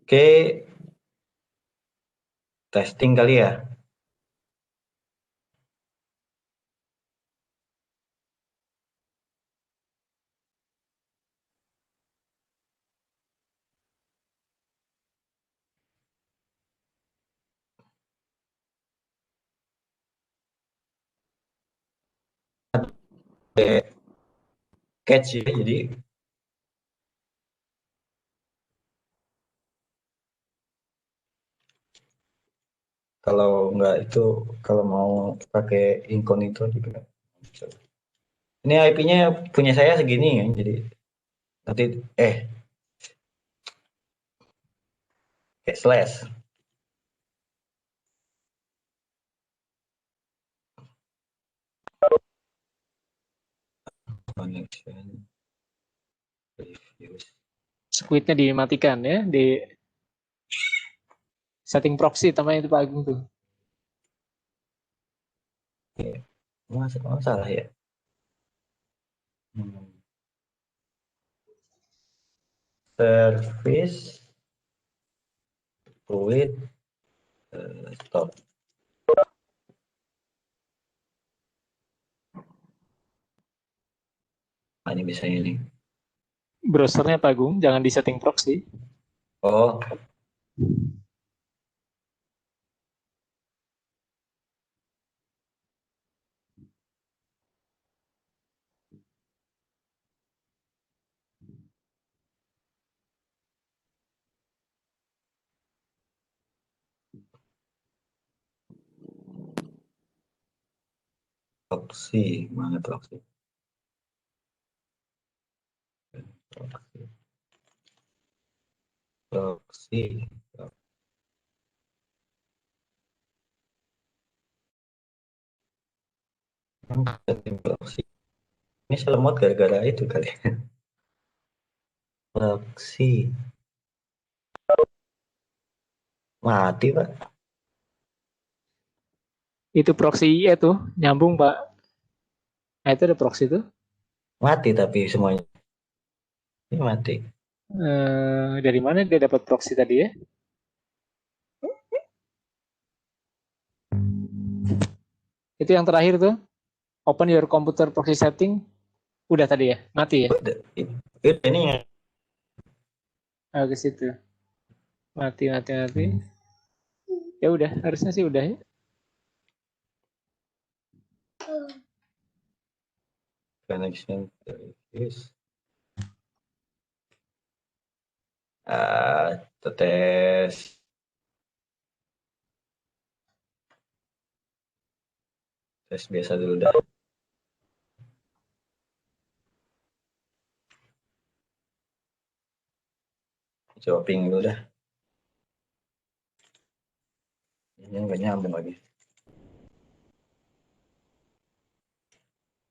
Speaker 1: Oke, testing kali ya. Oke, catch ya, jadi kalau nggak itu, kalau mau pakai incognito juga bisa. Ini IP-nya punya saya segini ya, jadi nanti kayak slash connection reviews.
Speaker 2: Squid-nya dimatikan ya, di setting proxy namanya itu Pak Agung tuh.
Speaker 1: Oke. Masalah ya. Service with stop. Ini biasanya ini.
Speaker 2: Browsernya Pak Agung, jangan di setting proxy.
Speaker 1: Oh, proxy, mana proxy? Proxy. Proxy. Proxy. Ini saya lemot gara-gara itu kali. Proxy. Mati, Pak.
Speaker 2: Itu proxy IE tuh, nyambung Pak. Nah itu ada proxy tuh.
Speaker 1: Mati tapi semuanya. Ini mati.
Speaker 2: Dari mana dia dapat proxy tadi ya? Itu yang terakhir tuh, open your computer proxy setting. Udah tadi ya, mati ya?
Speaker 1: Ini yang
Speaker 2: Ke situ. Mati. Ya udah, harusnya sih udah ya.
Speaker 1: connection is tes tes biasa dulu dah. Coba ping dulu dah. Ini nggak nyambung lagi.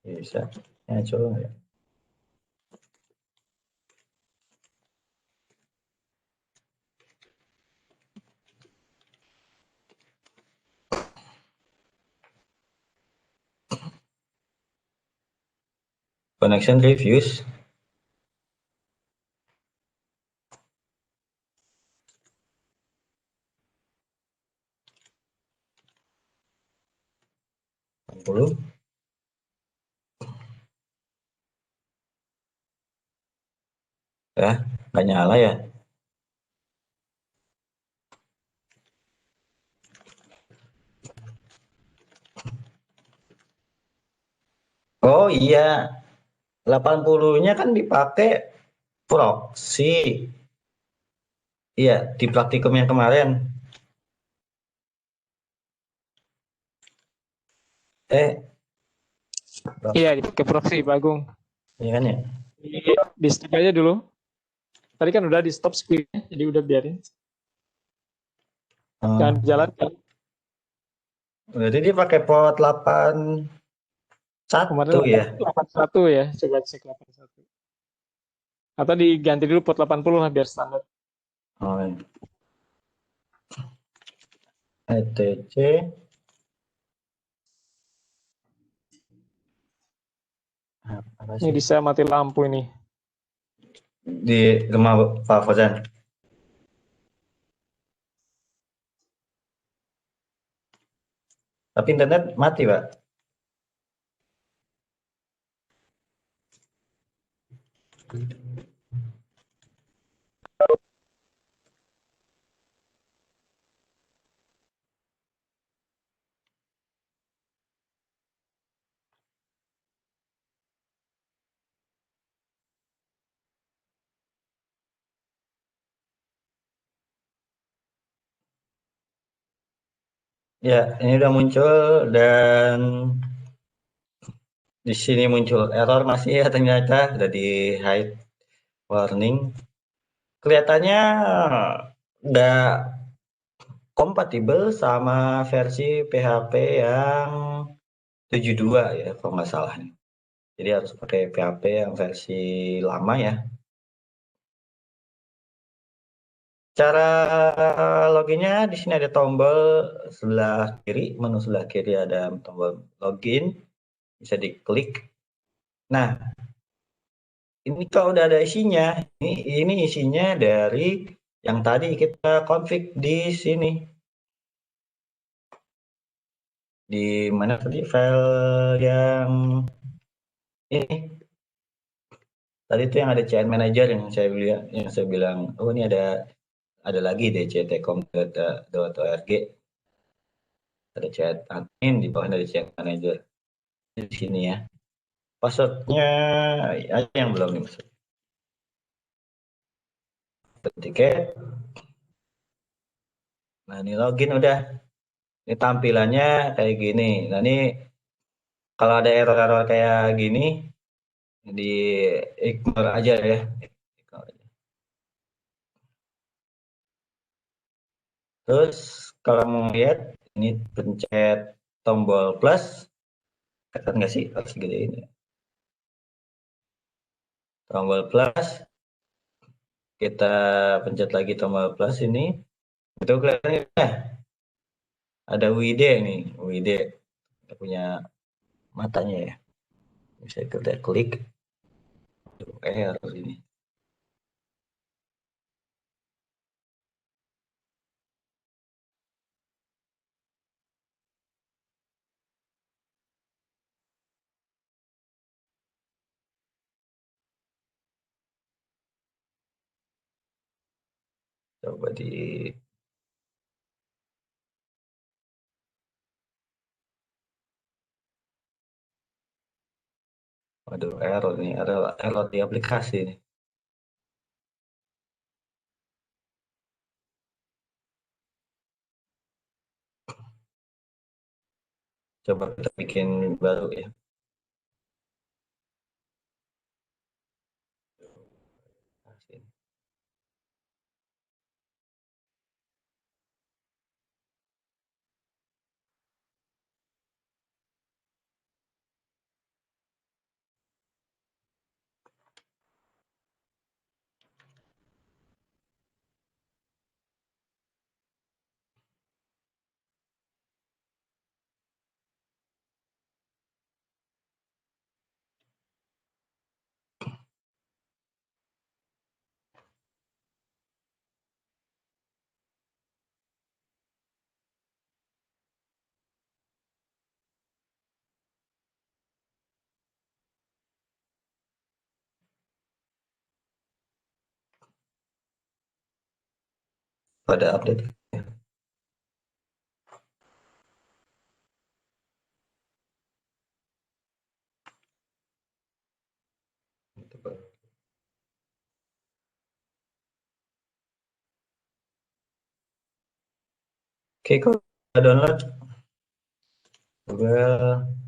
Speaker 1: Bisa. Ya, coba ya. Connection reviews. Puluh. Ya, nggak nyala ya. Oh iya, 80-nya kan dipakai proxy. Iya, di praktikum yang kemarin. Eh,
Speaker 2: Iya, dipakai proxy Pak Agung.
Speaker 1: iya kan ya?
Speaker 2: Di stop aja dulu. Tadi kan udah di stop screen-nya, jadi udah biarin. Jangan
Speaker 1: Oh,
Speaker 2: dijalankan.
Speaker 1: berarti dia pakai port 81
Speaker 2: Kemarin
Speaker 1: ya?
Speaker 2: 81 ya, coba cek 81. Atau diganti dulu port 80 lah biar standar.
Speaker 1: Oh, ETC apa
Speaker 2: Ini
Speaker 1: sih?
Speaker 2: bisa mati lampu ini.
Speaker 1: Di rumah Pak Fauzan. Tapi internet mati, Pak. Ya, ini udah muncul dan di sini muncul error masih ya ternyata udah di hide warning. Kelihatannya udah kompatibel sama versi PHP yang 72 ya kalau nggak salah nih. Jadi harus pakai PHP yang versi lama ya. Cara loginnya di sini ada tombol sebelah kiri, menu sebelah kiri ada tombol login, bisa diklik. Nah, ini kalau udah ada isinya, ini isinya dari yang tadi kita config di sini. Di mana tadi file yang ini? Tadi itu yang ada CN Manager yang saya bilang, oh ini ada lagi dctcom.org, ada chat admin di bawah dari chat manager di sini ya. Passwordnya ada yang belum nih password. Tiket. Nah ini login udah. Ini tampilannya kayak gini. Nah ini kalau ada error-error kayak gini di ignore aja ya. Terus kalau mau lihat ini pencet tombol plus, kelihatan nggak sih? Harus gedein ya. Tombol plus, kita pencet lagi tombol plus ini. Itu kelihatannya ada WID nih, WID. Kita punya matanya ya. Bisa kita klik. Error ini. Coba di waduh error nih, error di aplikasi nih. Coba kita bikin baru ya. Pada update. Oke, kalau download Google.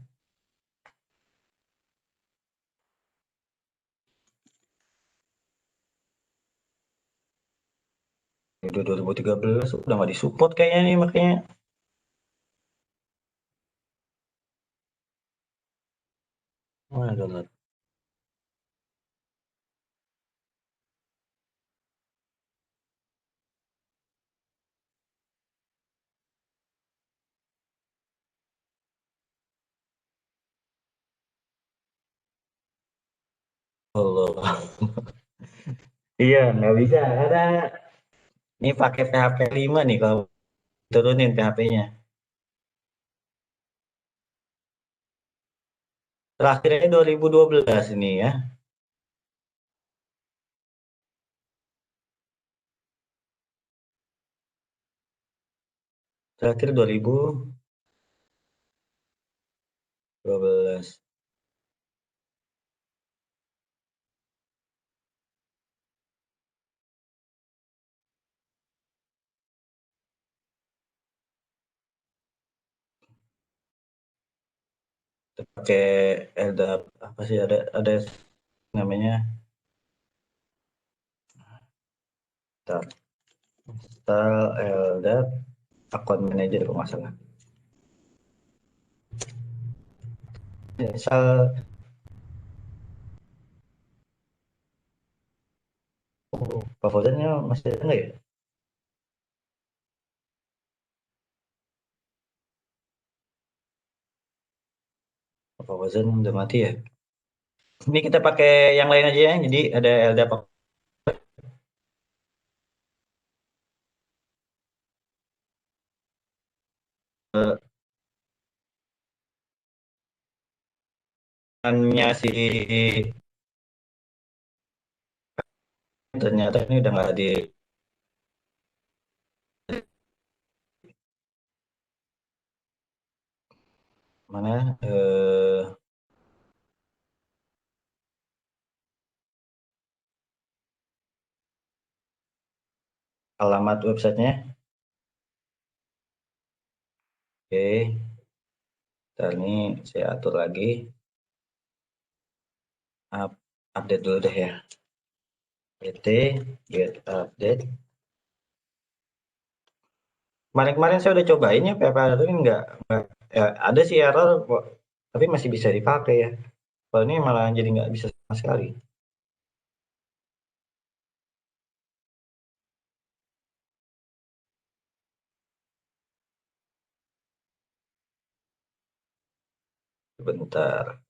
Speaker 1: Udah 2013 udah nggak disupport kayaknya nih makanya. Mana download? Allah. Iya, nggak bisa karena ini pakai PHP 5 nih kalau turunin PHP-nya. Terakhirnya 2012 ini ya. Terakhir 2012. Pakai LDAP apa sih ada namanya tar install LDAP account manager kalau nggak salah. Install Pak Fauzannya masih ada nggak ya? Pak Fauzan udah mati ya? Ini kita pakai yang lain aja ya. Jadi ada LDAP akunnya si ternyata ini udah nggak di mana alamat websitenya. Oke, ntar ini saya atur lagi. Update dulu deh ya. pt get update. Kemarin-kemarin saya udah cobain ya PHP ini nggak ya, ada sih error kok, tapi masih bisa dipakai ya. Kalau ini malah jadi nggak bisa sama sekali. Bentar.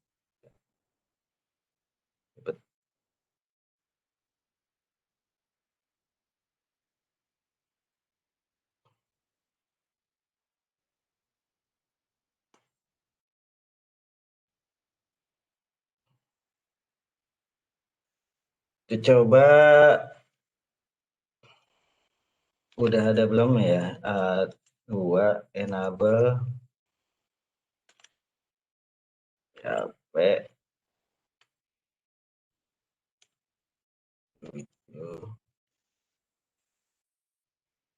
Speaker 1: Coba udah ada belum ya? Dua enable PHP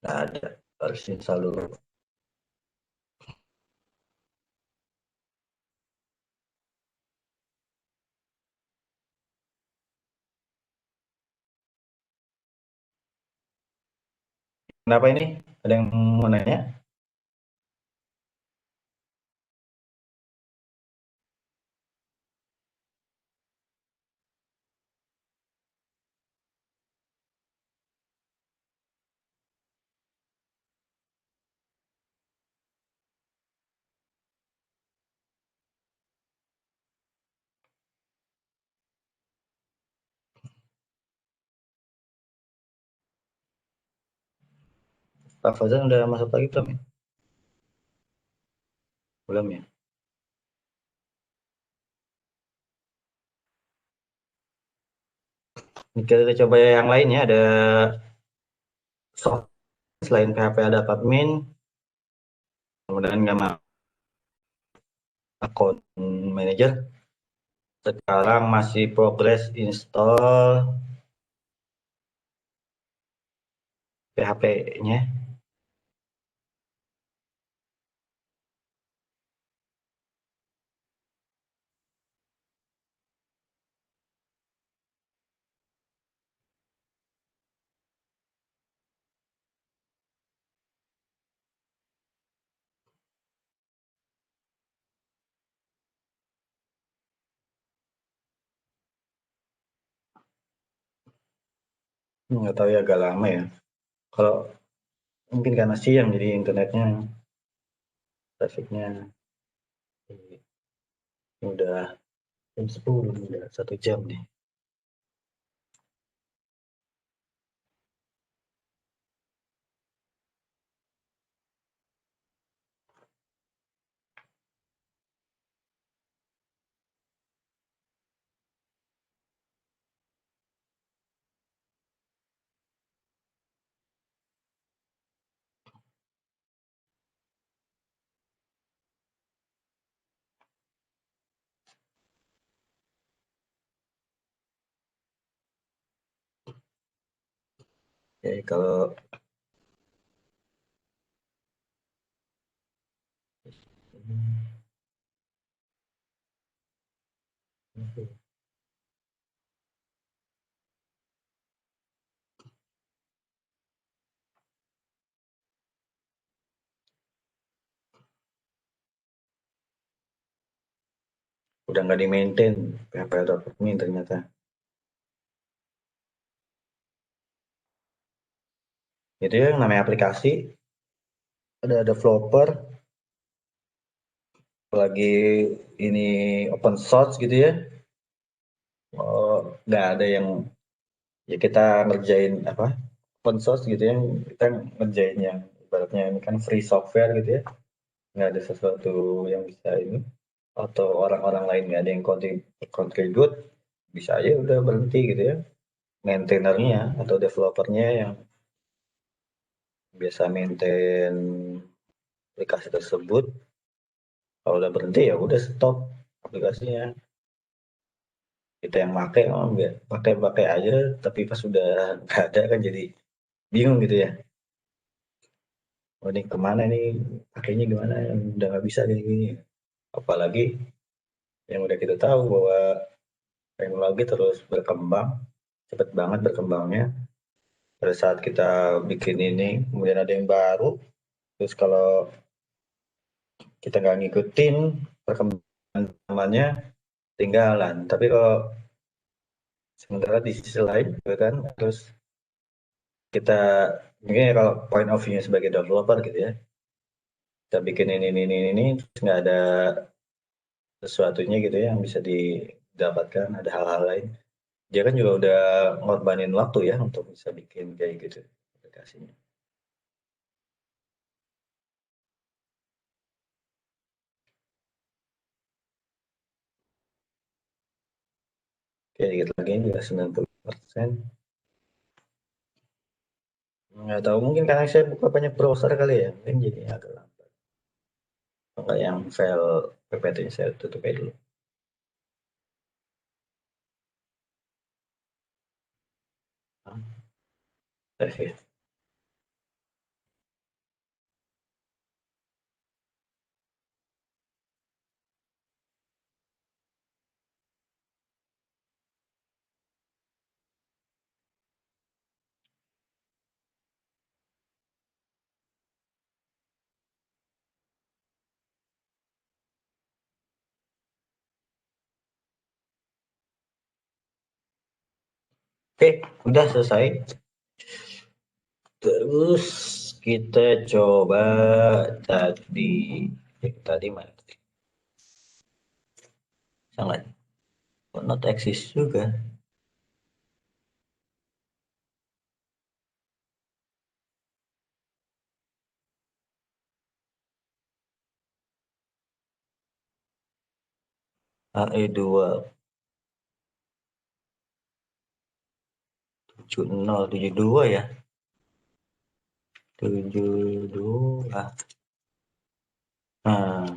Speaker 1: nggak ada, harus install dulu. Kenapa ini? Ada yang mau nanya? Pak Fauzan udah masuk lagi belum ya? Belum ya? Ini kita coba yang lainnya, ada soft selain PHP ada admin, kemudian nggak mau account manager. Sekarang masih progress install PHP-nya. Nggak tahu ya, agak lama ya. Kalau mungkin karena siang jadi internetnya, trafiknya udah jam 10, udah 1 jam nih. Ya kalau udah nggak di-maintain PHP ternyata. Itu ya yang namanya aplikasi, ada developer, apalagi ini open source gitu ya. Nggak ada yang ya kita ngerjain apa open source gitu ya, kita ngerjain yang ibaratnya ini kan free software gitu ya, nggak ada sesuatu yang bisa ini, atau orang-orang lain nggak ada yang contribute, bisa aja udah berhenti gitu ya. Maintainernya atau developernya yang biasa maintain aplikasi tersebut, kalau udah berhenti ya udah stop aplikasinya. Kita yang pakai oh nggak pakai-pakai aja, tapi pas udah nggak ada kan jadi bingung gitu ya. Oh ini kemana nih, pakainya gimana, yang udah nggak bisa kayak gini. Apalagi yang udah kita tahu bahwa teknologi terus berkembang, cepet banget berkembangnya. Pada saat kita bikin ini, kemudian ada yang baru, terus kalau kita nggak ngikutin perkembangan zamannya, tinggalan. Tapi kalau sementara di sisi lain, gitu kan, terus kita mungkin ya kalau point of view-nya sebagai developer gitu ya, kita bikin ini, terus nggak ada sesuatunya gitu ya yang bisa didapatkan, ada hal-hal lain. Dia kan juga udah ngorbanin waktu ya untuk bisa bikin kayak gitu aplikasinya. Kayak dikit lagi juga 90%. Nggak tahu, mungkin karena saya buka banyak browser kali ya, mungkin jadi agak lambat. Kalau yang file PPT-nya saya tutup aja dulu. Oke, udah selesai. Terus kita coba tadi, tadi mana? Sangat not exist juga. AE2 7072 ya. 72. Nah,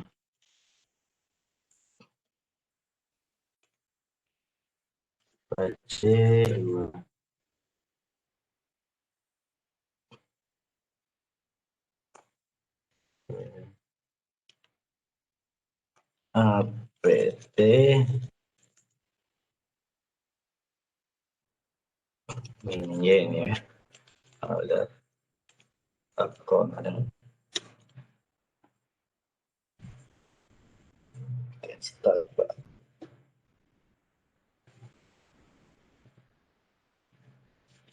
Speaker 1: C2. APT ini ya. Ada akun ada start.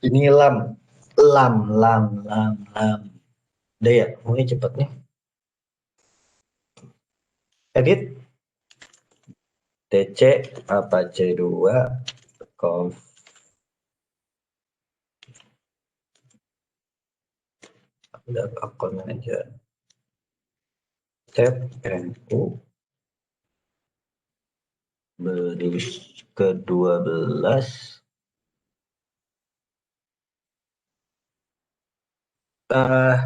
Speaker 1: Ini lam. Udah ya, mungkin cepet nih. Edit TC apa C2 conf udah akun manager tab NU beri ke-12 uh,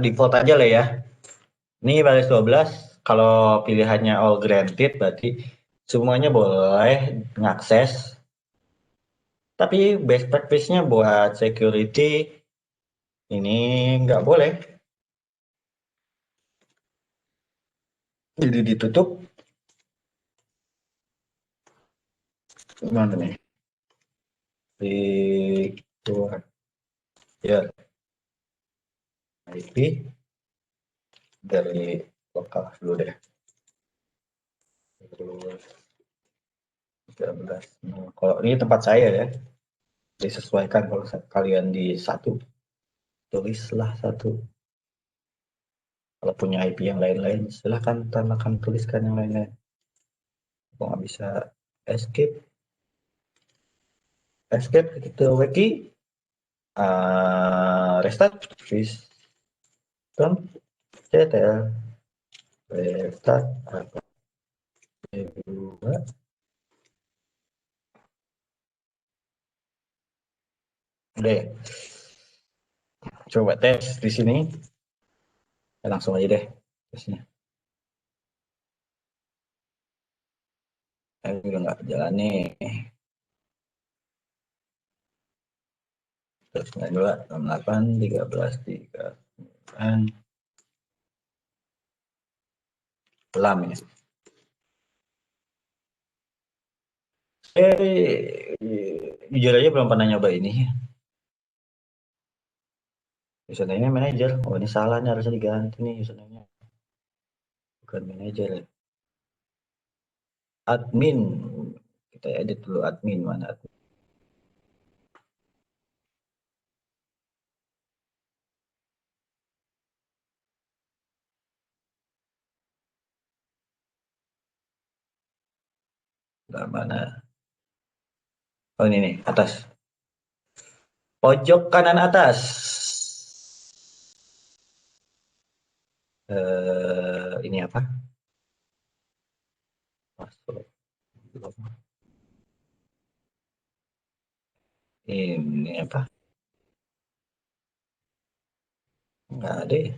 Speaker 1: default aja lah ya. Ini baris 12 kalau pilihannya all granted berarti semuanya boleh mengakses. Tapi best practice-nya buat security ini nggak boleh. Jadi ditutup. Gimana nih? Di luar ya IP dari lokal dulu deh. Terus 13. Nah, kalau ini tempat saya ya, disesuaikan kalau kalian di satu, tulislah satu. Kalau punya IP yang lain-lain, silahkan tambahkan tuliskan yang lain-lain. Kalau nggak bisa escape, escape kita wiki, restart, system, ctl, restart, apa, dua, udah ya. Coba tes di sini, ya, langsung aja deh tesnya. Udah nggak jalan nih. Terus 92, 68, 13, 39, lam ya. Jujur aja belum pernah nyoba ini. Username manager. Oh ini salah nih, harusnya diganti nih username-nya. Bukan manager ya. Admin. Kita edit dulu admin mana admin. Nah, mana? Oh ini nih atas. Pojok kanan atas. Ini apa? Masuk. Ini apa? Nggak ada ya.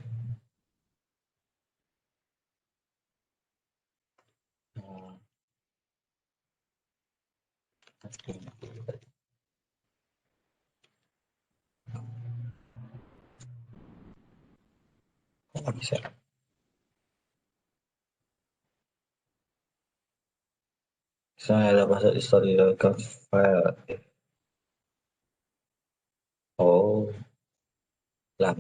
Speaker 1: Hmm, nggak bisa. Saya ada password historical file. Oh, lah.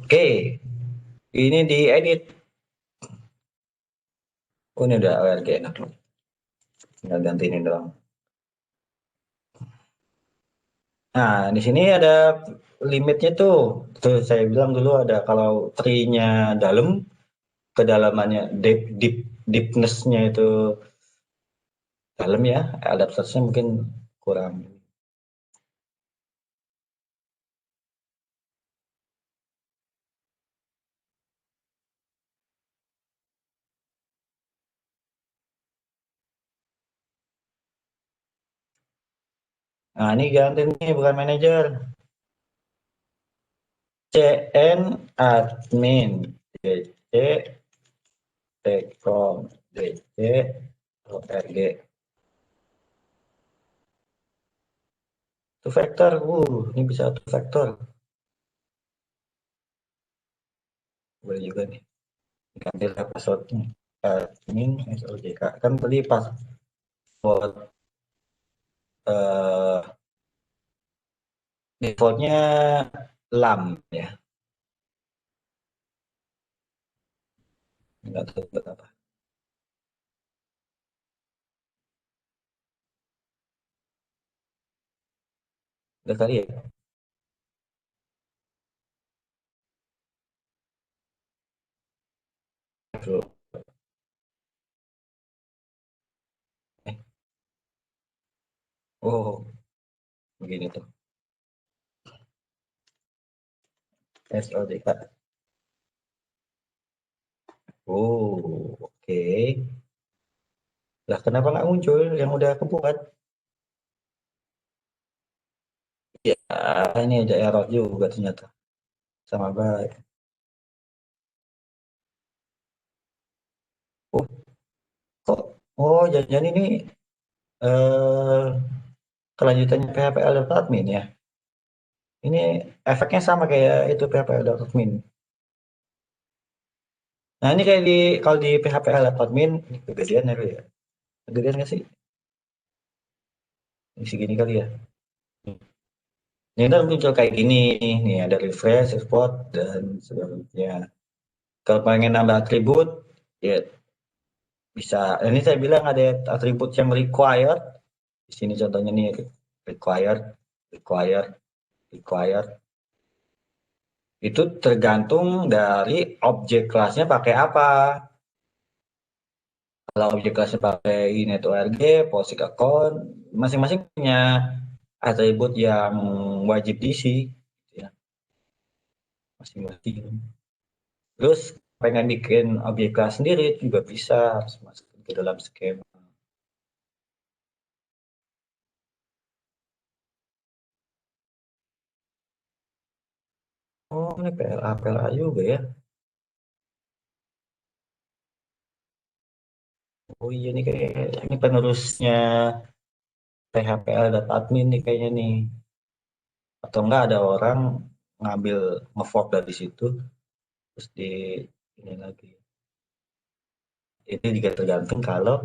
Speaker 1: Oke, ini diedit. Oh, ini udah ORG enak loh. Tinggal ganti ini doang. Nah, di sini ada limitnya tuh. Tuh saya bilang dulu ada kalau tree-nya dalam, kedalamannya deepness-nya itu dalam ya, adaptasinya mungkin kurang. Nah, ini ganti nih bukan manajer. CN admin DC Tekom DC ORG. Two factor, ini bisa two factor. Boleh juga nih. Gantilah passwordnya. Admin SOJK. Kan tadi password eh, defaultnya lam ya. Nggak tahu buat apa. Udah kali ya? Tuh. Eh, oh, begini tuh. SODK. Oh, oke. Lah kenapa nggak muncul yang udah aku buat? Ya, ini ada error juga ternyata. Sama baik. Oh, kok? Oh, jangan ini eh kelanjutannya PHP Alert Admin ya. Ini efeknya sama kayak itu PHP Alert Admin. Nah, ini kayak di kalau di PHP Alert Admin ini kegedean ya, Ru, ya. Kegedean nggak sih? Ini segini kali ya. Ini kan muncul kayak gini nih, ada refresh, export dan sebagainya. Kalau pengen nambah atribut, ya bisa. Ini saya bilang ada atribut yang required. Di sini contohnya nih required, required, required. Itu tergantung dari objek kelasnya pakai apa. Kalau objek kelasnya pakai init.org, POSIX account, masing-masing punya atribut yang wajib diisi, ya, masing-masing. Terus pengen bikin objek kelas sendiri juga bisa, harus masukin ke dalam skema. Oh, ini PLA, PLA juga ya. Oh iya nih kayak ini penerusnya PHPL data admin nih kayaknya nih. Atau enggak ada orang ngambil ngefork dari situ terus di ini lagi. Ini juga tergantung kalau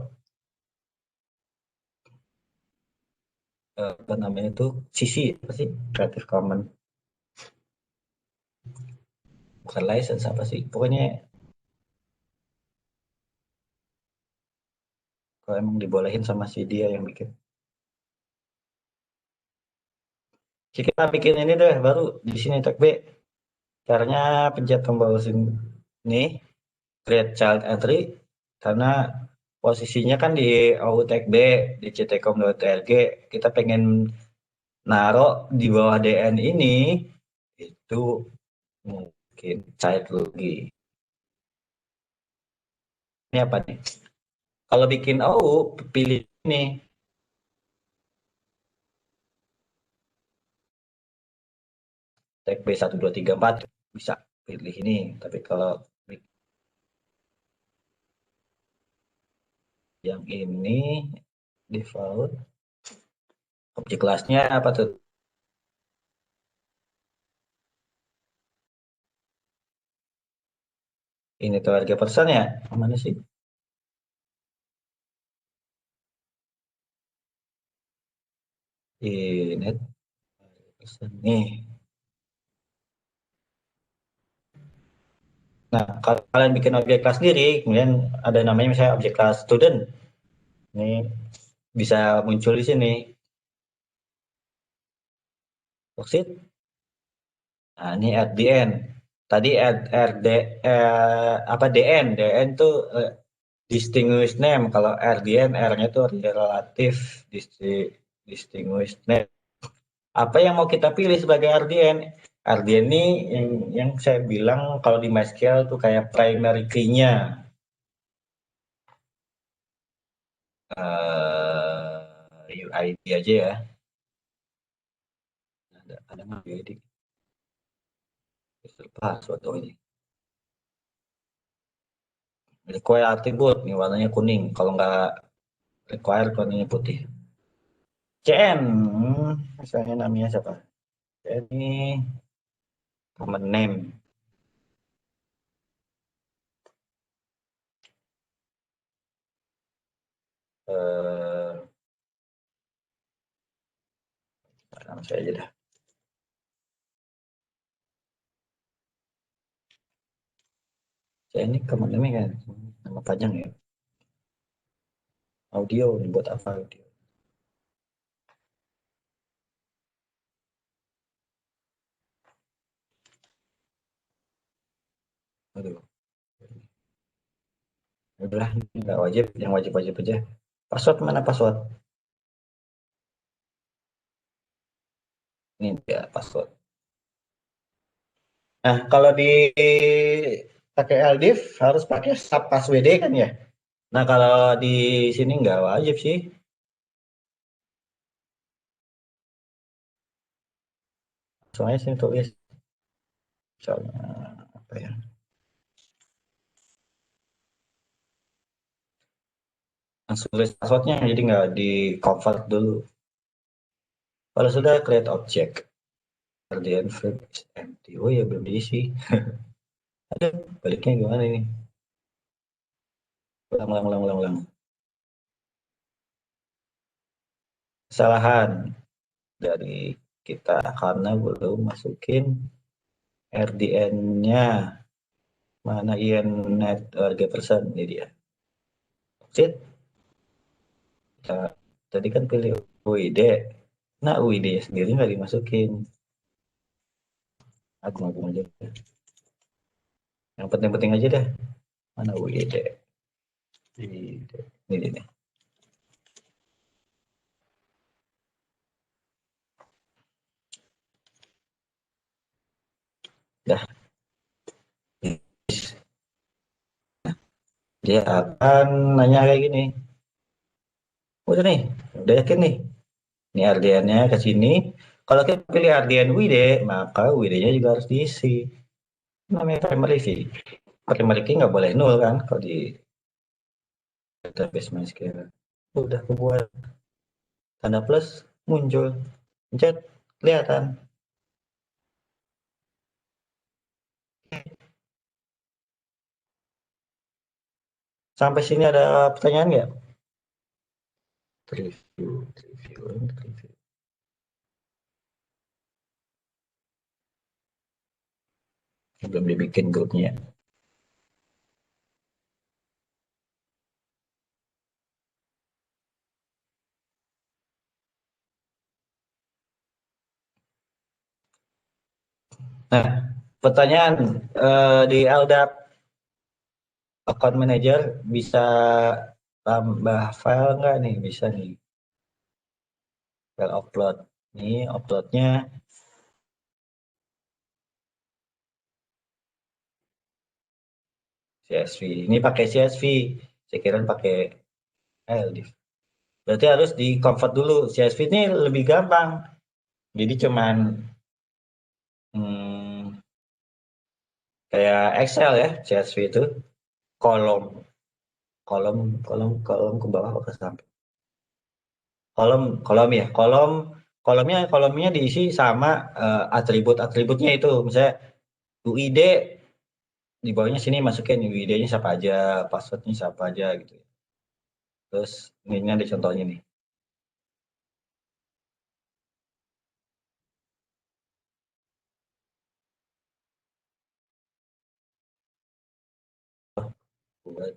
Speaker 1: apa namanya itu CC apa sih Creative Commons, bukan license apa sih pokoknya kalau emang dibolehin sama si dia yang bikin. Oke, kita bikin ini deh baru di sini tag B. Caranya pencet tombol sini create child entry karena posisinya kan di AU tag B di ctcom.org, kita pengen naruh di bawah DN ini itu mungkin child lagi. Ini apa nih? Kalau bikin AU pilih ini tag B 1234 bisa pilih ini. Tapi kalau yang ini default objek kelasnya apa tuh? Ini tuh harga persen ya? Mana sih? Ini persen nih. Nah, kalau kalian bikin objek kelas sendiri, kemudian ada namanya misalnya objek kelas student. Ini bisa muncul di sini. Worksheet. Nah, ini at the end. Tadi at RD apa DN, DN tuh distinguished name. Kalau RDN, R-nya tuh relatif distinguished name. Apa yang mau kita pilih sebagai RDN? RDN ini yang saya bilang kalau di MySQL tuh kayak primary key-nya. UID aja ya. Ada nggak UID? Password oh ini. Require attribute nih warnanya kuning. Kalau nggak require warnanya putih. CN, misalnya namanya siapa? CN ini common name. Eh, nama saya aja dah. CN ini common name kan, nama panjang ya. Audio, ini buat apa audio? Aduh, udah nggak wajib, yang wajib-wajib aja. Password mana password? Ini dia password. Nah, kalau di pakai LDIF harus pakai sub passwd kan ya? Nah, kalau di sini nggak wajib sih. Soalnya sini tulis, misalnya apa ya? Langsung tulis passwordnya, jadi nggak di convert dulu. Kalau sudah create object, RDN field is empty. Oh ya belum diisi. Aduh, baliknya gimana ini? Ulang, ulang, ulang, ulang, ulang. Kesalahan dari kita karena belum masukin RDN-nya. Mana IN net harga persen ini dia. Sit, kita tadi kan pilih UID. Nah, UID sendiri nggak dimasukin. Agung-agung aja. Yang penting-penting aja deh. Mana UID? Ini dia. Dah, dia akan nanya kayak gini. Udah nih, udah yakin nih. Ini RDN-nya ke sini. Kalau kita pilih RDN WID, maka WID-nya juga harus diisi. Namanya primary key. Primary key nggak boleh nol kan kalau di database MySQL. Udah kebuat tanda plus muncul. Pencet, kelihatan. Sampai sini ada pertanyaan nggak? Review, review, review. Belum dibikin grupnya. Nah, pertanyaan di LDAP account manager bisa tambah file nggak nih? Bisa nih. File upload. Nih uploadnya CSV. Ini pakai CSV. Saya kira pakai LDIF. Berarti harus di convert dulu. CSV ini lebih gampang. Jadi cuman hmm, kayak Excel ya, CSV itu kolom, kolom, kolom ke bawah ke samping. Kolom, kolom ya, kolomnya diisi sama atribut-atributnya itu. Misalnya UID di bawahnya sini masukin UID-nya siapa aja, passwordnya siapa aja gitu. Terus ini ada contohnya nih. Buat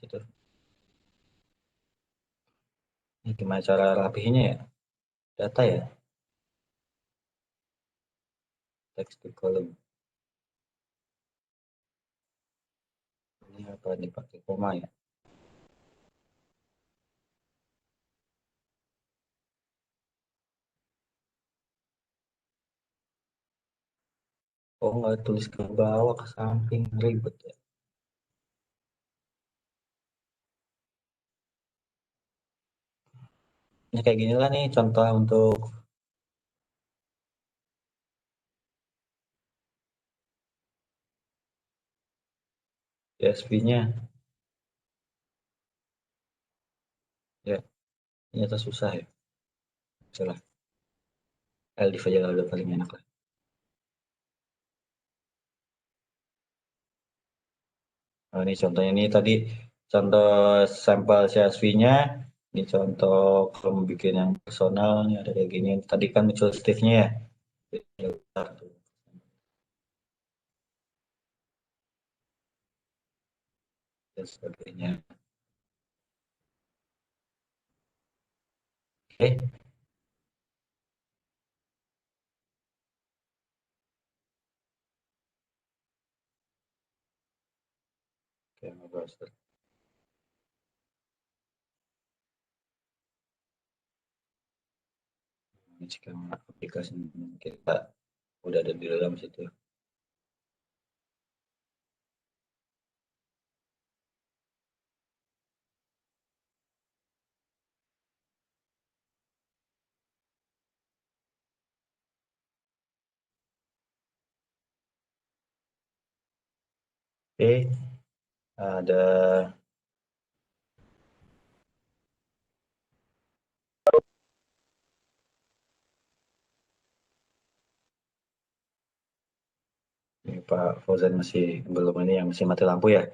Speaker 1: situ. Ini gimana cara rapihinnya ya? Data ya, text to column. Ini apa dipakai koma ya? Oh nggak tulis ke bawah ke samping ribet ya. Ini kayak gini lah nih contoh untuk CSV-nya. Ya, ternyata susah ya. Salah. LDIV aja udah paling enak lah. Nah, ini contohnya ini tadi contoh sampel CSV-nya. Ini contoh kalau mau bikin yang personal nih ada kayak gini. Tadi kan muncul Steve-nya ya. Dan sebagainya. Oke, oke, browser. Jika aplikasi kita udah ada di dalam situ. Oke, ada ini Pak Fauzan masih belum ini yang masih mati lampu ya.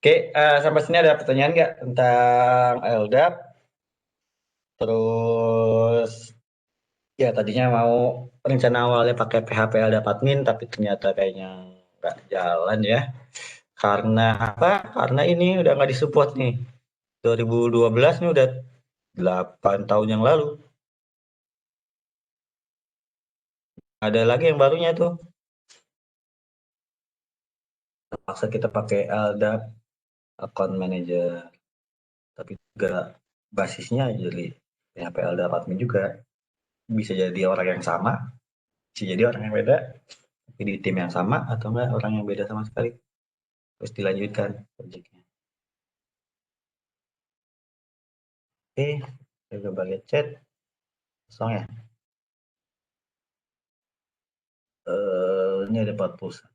Speaker 1: Oke, sampai sini ada pertanyaan nggak tentang LDAP? Terus ya tadinya mau rencana awalnya pakai PHP LDAP admin tapi ternyata kayaknya nggak jalan ya. Karena apa? Karena ini udah nggak disupport nih. 2012 nih udah 8 tahun yang lalu. Ada lagi yang barunya tuh. Terpaksa kita pakai LDAP Account Manager. Tapi juga basisnya jadi PHP LDAP admin juga. Bisa jadi orang yang sama, bisa jadi orang yang beda. Tapi di tim yang sama atau enggak orang yang beda sama sekali. Terus dilanjutkan proyeknya. Oke, saya coba lihat chat. Kosong ya. Ini ada 41.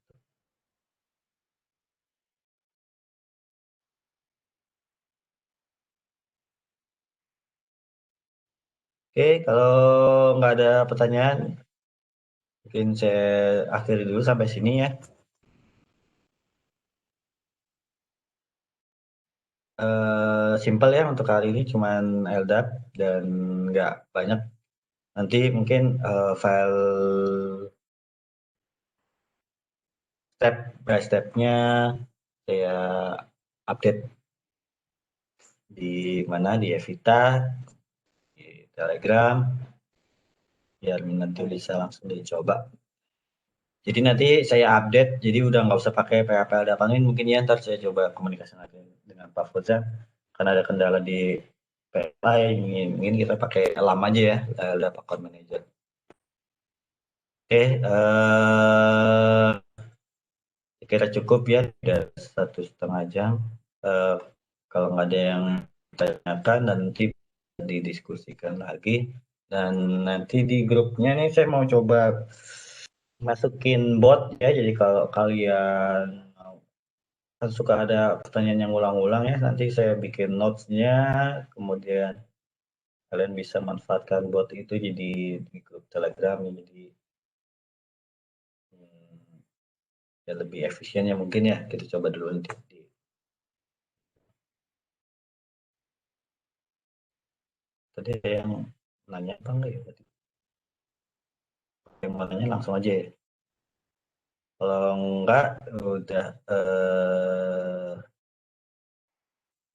Speaker 1: Oke, kalau nggak ada pertanyaan, mungkin saya akhiri dulu sampai sini ya. Simple ya untuk kali ini cuman LDAP dan nggak banyak. Nanti mungkin file step by stepnya saya update di mana di Evita, di Telegram, biar nanti bisa langsung dicoba. Jadi nanti saya update, jadi udah nggak usah pakai PHP Dapanin mungkin ya, ntar saya coba komunikasi lagi dengan Pak Fuzan, karena ada kendala di PLA, ingin kita pakai LAM aja ya, LDAP Account Manager. Oke, kira cukup ya, udah 1,5 jam. Eh, kalau nggak ada yang ditanyakan, nanti didiskusikan lagi. Dan nanti di grupnya nih saya mau coba masukin bot ya, jadi kalau kalian kan suka ada pertanyaan yang ulang-ulang ya, nanti saya bikin notes-nya, kemudian kalian bisa manfaatkan bot itu jadi di grup Telegram, jadi ya lebih efisien ya mungkin ya, kita coba dulu nanti. Tadi ada yang nanya apa enggak ya tadi? Yang mau nanya langsung aja ya. Kalau enggak, udah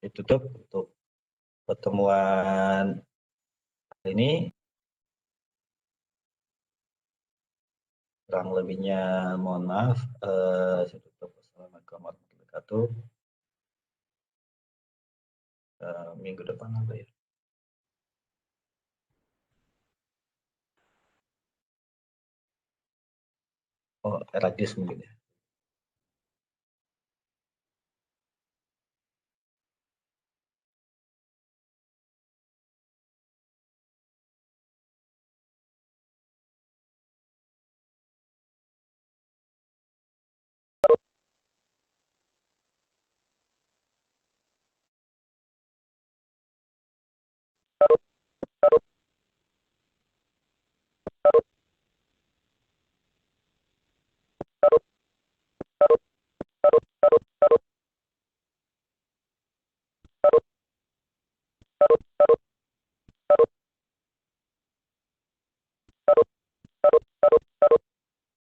Speaker 1: ditutup untuk pertemuan hari ini. Kurang lebihnya mohon maaf. Saya tutup. Assalamualaikum warahmatullahi wabarakatuh. Minggu depan apa ya? Oh, Eragis mungkin ya.